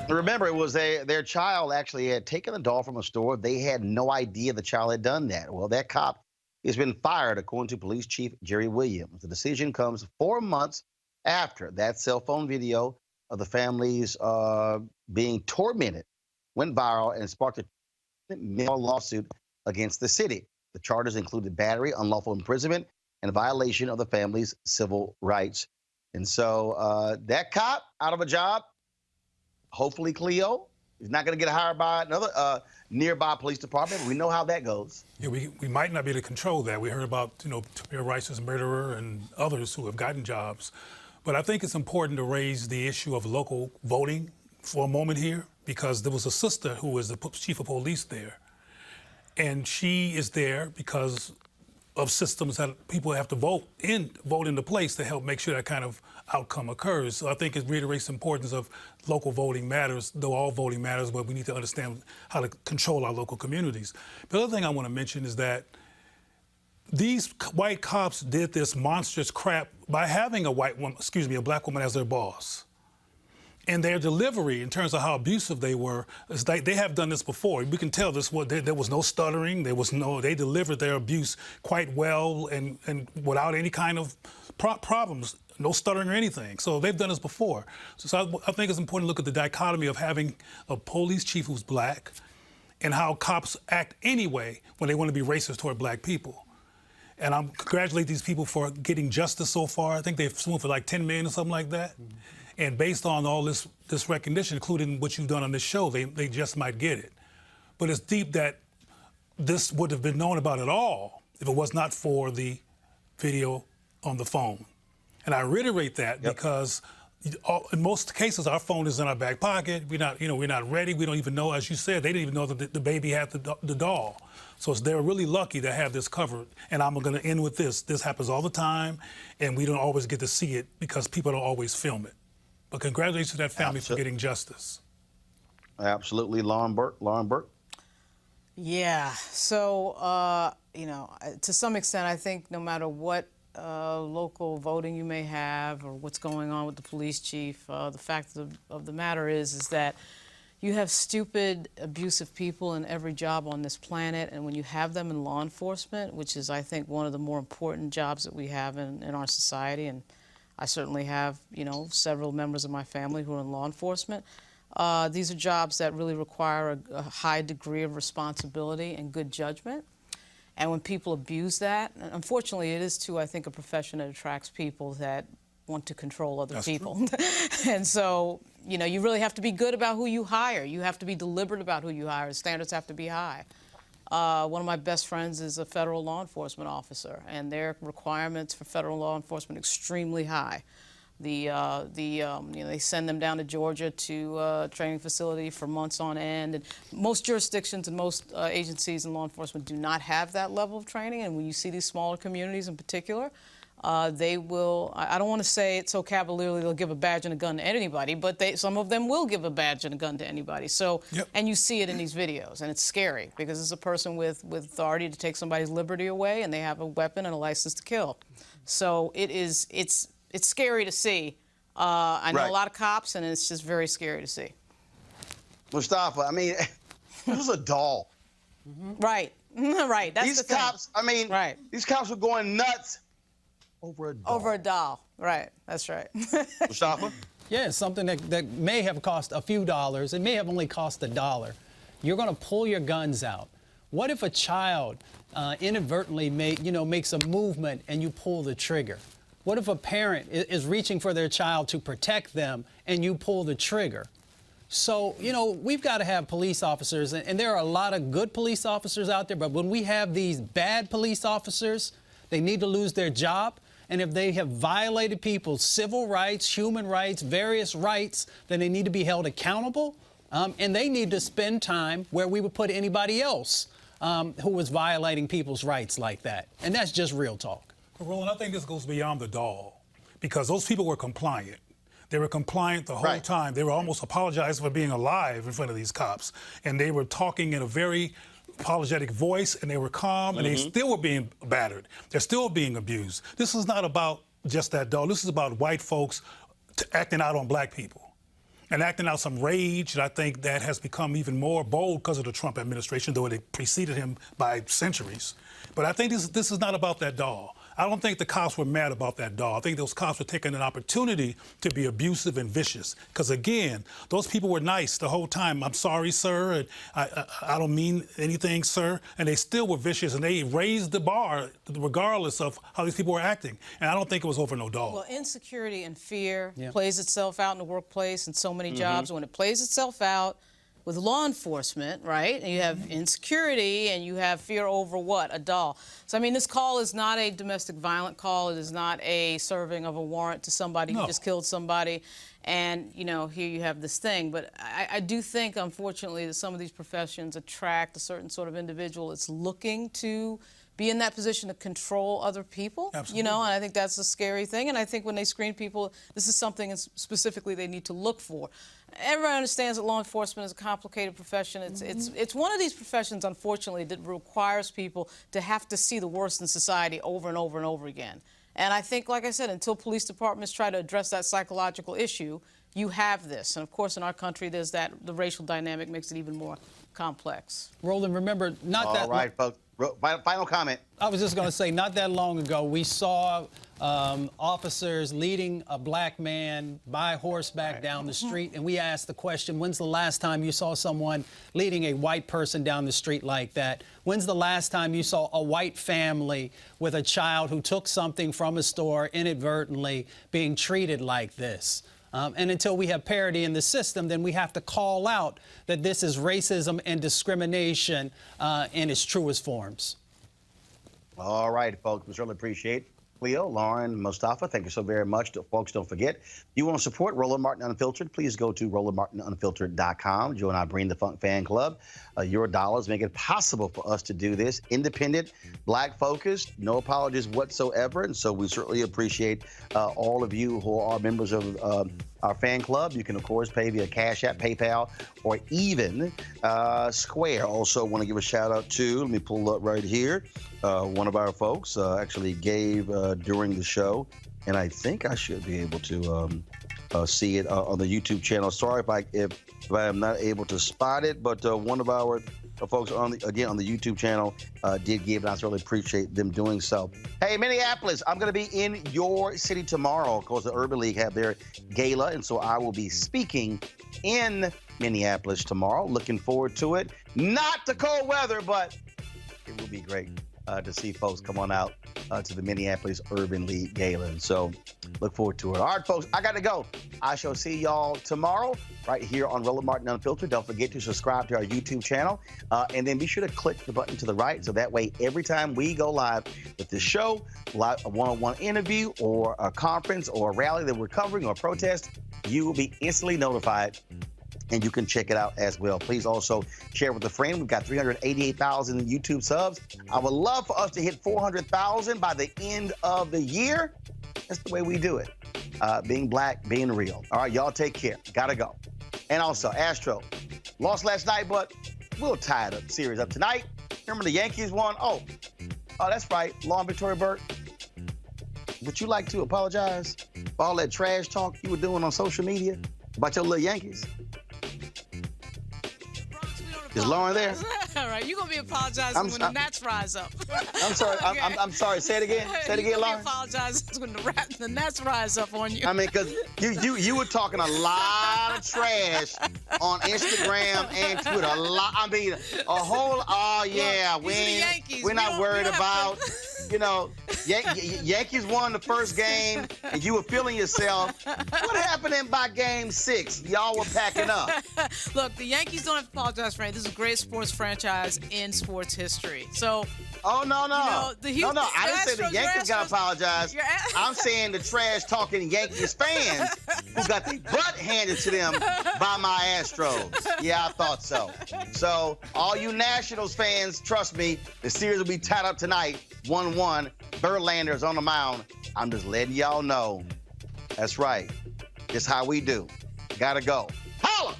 Remember, it was their child actually had taken the doll from a store. They had no idea the child had done that. Well, that cop has been fired, according to Police Chief Jerry Williams. The decision comes 4 months after that cell phone video of the families being tormented went viral and sparked a lawsuit against the city. The charges included battery, unlawful imprisonment, and violation of the family's civil rights. And so that cop out of a job, hopefully Cleo is not going to get hired by another nearby police department. We know how that goes. Yeah, we might not be able to control that. We heard about, Tamir Rice's murderer and others who have gotten jobs. But I think it's important to raise the issue of local voting for a moment here, because there was a sister who was the chief of police there. And she is there because of systems that people have to vote into place to help make sure that kind of outcome occurs. So I think it reiterates the importance of local voting matters, though all voting matters, but we need to understand how to control our local communities. The other thing I want to mention is that these white cops did this monstrous crap by having a black woman as their boss. And their delivery, in terms of how abusive they were, is like they have done this before. We can tell there was no stuttering. They delivered their abuse quite well and without any kind of problems, no stuttering or anything. So they've done this before. So I think it's important to look at the dichotomy of having a police chief who's black and how cops act anyway when they want to be racist toward black people. And I congratulate these people for getting justice so far. I think they've sued for like $10 million or something like that. Mm-hmm. And based on all this recognition, including what you've done on this show, they just might get it. But it's deep that this would have been known about at all if it was not for the video on the phone. And I reiterate that because in most cases, our phone is in our back pocket. We're not ready. We don't even know, as you said, they didn't even know that the baby had the doll. So they're really lucky to have this covered. And I'm going to end with this. This happens all the time, and we don't always get to see it because people don't always film it. But congratulations to that family for getting justice. Absolutely. Lauren Burke. Yeah. So, to some extent, I think no matter what local voting you may have or what's going on with the police chief, the fact of the matter is that you have stupid, abusive people in every job on this planet, and when you have them in law enforcement, which is, I think, one of the more important jobs that we have in our society, and I certainly have, several members of my family who are in law enforcement, these are jobs that really require a high degree of responsibility and good judgment. And when people abuse that, and unfortunately it is too, I think, a profession that attracts people that want to control other people. And so, you really have to be good about who you hire. You have to be deliberate about who you hire. The standards have to be high. One of my best friends is a federal law enforcement officer, and their requirements for federal law enforcement are extremely high. They send them down to Georgia to a training facility for months on end. And most jurisdictions and most agencies in law enforcement do not have that level of training. And when you see these smaller communities in particular, they will, I don't want to say it so cavalierly they'll give a badge and a gun to anybody, but some of them will give a badge and a gun to anybody. So, and you see it in these videos, and it's scary because it's a person with authority to take somebody's liberty away, and they have a weapon and a license to kill. So it's scary to see. I know a lot of cops, and it's just very scary to see. Mustafa, I mean, this is a doll. Right. Right. That's these the thing. cops, I mean, these cops were going nuts over a doll. Over a doll. Right. That's right. Mustafa? Yeah, something that may have cost a few dollars. It may have only cost $1. You're going to pull your guns out. What if a child inadvertently makes a movement and you pull the trigger? What if a parent is reaching for their child to protect them and you pull the trigger? So, we've got to have police officers, and there are a lot of good police officers out there, but when we have these bad police officers, they need to lose their job. And if they have violated people's civil rights, human rights, various rights, then they need to be held accountable. And they need to spend time where we would put anybody else who was violating people's rights like that. And that's just real talk. Roland, I think this goes beyond the doll because those people were compliant. They were compliant the whole time. They were almost apologizing for being alive in front of these cops. And they were talking in a very apologetic voice, and they were calm, and they still were being battered. They're still being abused. This is not about just that doll. This is about white folks acting out on black people and acting out some rage. And I think that has become even more bold because of the Trump administration, though it preceded him by centuries. But I think this is not about that doll. I don't think the cops were mad about that doll. I think those cops were taking an opportunity to be abusive and vicious. Because, again, those people were nice the whole time. I'm sorry, sir, and I don't mean anything, sir. And they still were vicious, and they raised the bar regardless of how these people were acting. And I don't think it was over no doll. Well, insecurity and fear plays itself out in the workplace in so many jobs. When it plays itself out with law enforcement, right? And you have insecurity and you have fear over what? A doll. So, I mean, this call is not a domestic violent call. It is not a serving of a warrant to somebody who just killed somebody. And, here you have this thing. But I do think, unfortunately, that some of these professions attract a certain sort of individual that's looking to be in that position to control other people. Absolutely. And I think that's a scary thing. And I think when they screen people, this is something specifically they need to look for. Everyone understands that law enforcement is a complicated profession. It's one of these professions, unfortunately, that requires people to have to see the worst in society over and over and over again. And I think, like I said, until police departments try to address that psychological issue, you have this. And, of course, in our country, there's the racial dynamic makes it even more complex. Roland, remember, not that... All right, folks. Final comment. I was just going to say, not that long ago, we saw officers leading a black man by horseback down the street, and we asked the question, when's the last time you saw someone leading a white person down the street like that? When's the last time you saw a white family with a child who took something from a store inadvertently being treated like this? And until we have parity in the system, then we have to call out that this is racism and discrimination in its truest forms. All right, folks. We certainly appreciate Cleo, Lauren, Mustafa, thank you so very much. Folks, don't forget, if you want to support Roland Martin Unfiltered, please go to RolandMartinUnfiltered.com. Join our Bring the Funk fan club. Your dollars make it possible for us to do this. Independent, Black-focused, no apologies whatsoever. And so we certainly appreciate all of you who are members of our fan club. You can, of course, pay via Cash App, PayPal, or even Square. Also want to give a shout out to, let me pull up right here, one of our folks actually gave during the show, and I think I should be able to see it on the YouTube channel. Sorry if I am not able to spot it, but one of our folks on the YouTube channel did give, and I certainly appreciate them doing so. Hey, Minneapolis, I'm going to be in your city tomorrow. Of course, the Urban League have their gala, and so I will be speaking in Minneapolis tomorrow. Looking forward to it. Not the cold weather, but it will be great to see folks come on out to the Minneapolis Urban League Gala. And so look forward to it. All right, folks, I got to go. I shall see y'all tomorrow right here on Roland Martin Unfiltered. Don't forget to subscribe to our YouTube channel. And then be sure to click the button to the right. So that way, every time we go live with this show, live, a one-on-one interview or a conference or a rally that we're covering or a protest, you will be instantly notified, and you can check it out as well. Please also share with a friend. We've got 388,000 YouTube subs. I would love for us to hit 400,000 by the end of the year. That's the way we do it. Being Black, being real. All right, y'all take care. Gotta go. And also, Astro lost last night, but we'll tie the series up tonight. Remember the Yankees won? Oh, that's right. Law and Victoria Burke. Would you like to apologize for all that trash talk you were doing on social media about your little Yankees? Is Lauren there? All right, you're going to be apologizing when the Nats rise up. I'm sorry. Okay. I'm sorry. Say it again. Say it again, Lauren. You're going to be apologizing when the Nats rise up on you. I mean, because you were talking a lot of trash on Instagram and Twitter. A lot. I mean, a whole, yeah, we're not worried about, you know, Yankees won the first game and you were feeling yourself. What happened by game 6? Y'all were packing up. Look, the Yankees don't have to apologize for anything. This is a great sports franchise in sports history. So. Oh, no. You know, I didn't say the Yankees got to apologize. I'm saying the trash-talking Yankees fans who got their butt handed to them by my Astros. Yeah, I thought so. So, all you Nationals fans, trust me, the series will be tied up tonight, 1-1. Verlander's on the mound. I'm just letting y'all know. That's right. It's how we do. Gotta go. Holla!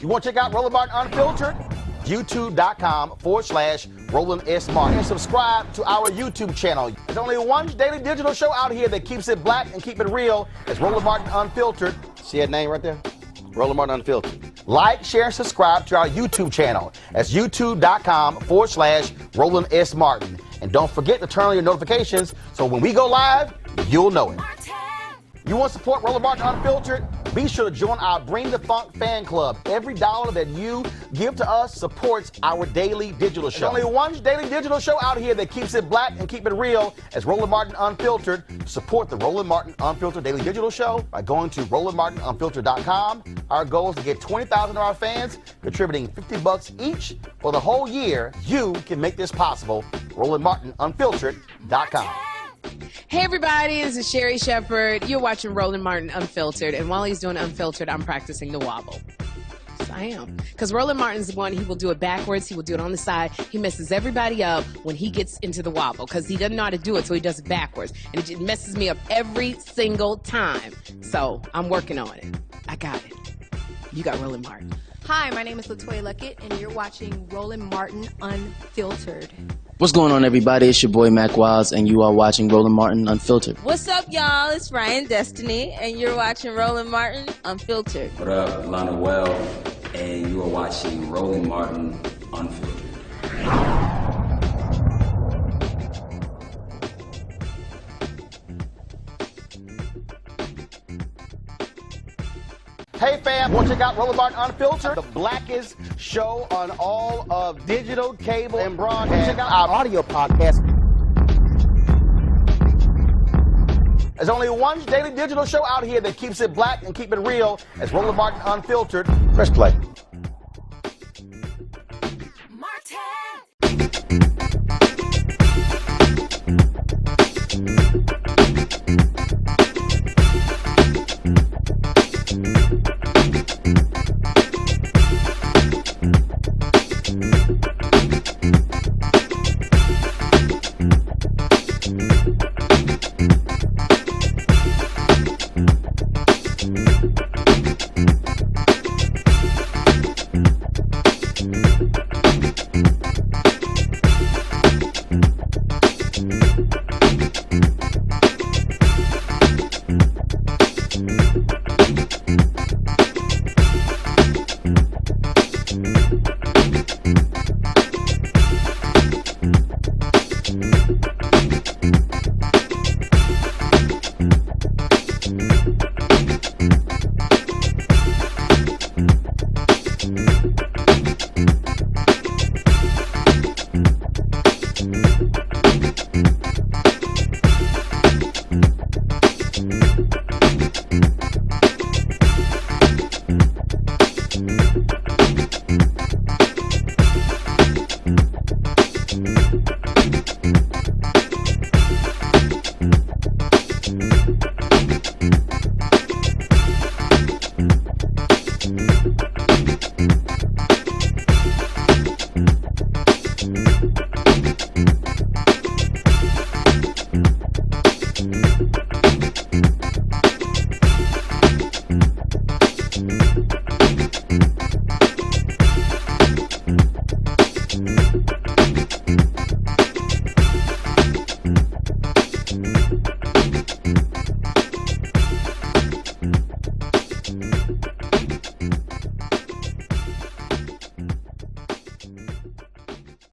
You want to check out Roland Martin Unfiltered? YouTube.com/Roland S. Martin. And subscribe to our YouTube channel. There's only one daily digital show out here that keeps it black and keep it real. It's Roland Martin Unfiltered. See that name right there? Roland Martin Unfiltered. Like, share, and subscribe to our YouTube channel. That's YouTube.com/Roland S. Martin. And don't forget to turn on your notifications so when we go live, you'll know it. You want to support Roland Martin Unfiltered? Be sure to join our Bring the Funk fan club. Every dollar that you give to us supports our daily digital show. There's only one daily digital show out here that keeps it black and keep it real. It's Roland Martin Unfiltered. Support the Roland Martin Unfiltered daily digital show by going to RolandMartinUnfiltered.com. Our goal is to get 20,000 of our fans contributing $50 each for the whole year. You can make this possible. RolandMartinUnfiltered.com. Hey everybody, this is Sherry Shepherd. You're watching Roland Martin Unfiltered, and while he's doing Unfiltered, I'm practicing the wobble. Yes, I am. Because Roland Martin's the one, he will do it backwards, he will do it on the side. He messes everybody up when he gets into the wobble, because he doesn't know how to do it, so he does it backwards. And it just messes me up every single time. So I'm working on it. I got it. you got Roland Martin. Hi, my name is LaToya Luckett, and you're watching Roland Martin Unfiltered. What's going on, everybody? It's your boy Mac Wiles, and you are watching Roland Martin Unfiltered. What's up, y'all? It's Ryan Destiny, and you're watching Roland Martin Unfiltered. What up, Lana Well, and you are watching Roland Martin Unfiltered. Hey fam, want to check out Roland Martin Unfiltered, the blackest show on all of digital, cable, and broadcast. Check out our audio podcast. There's only one daily digital show out here that keeps it black and keep it real. It's Roland Martin Unfiltered. Press play.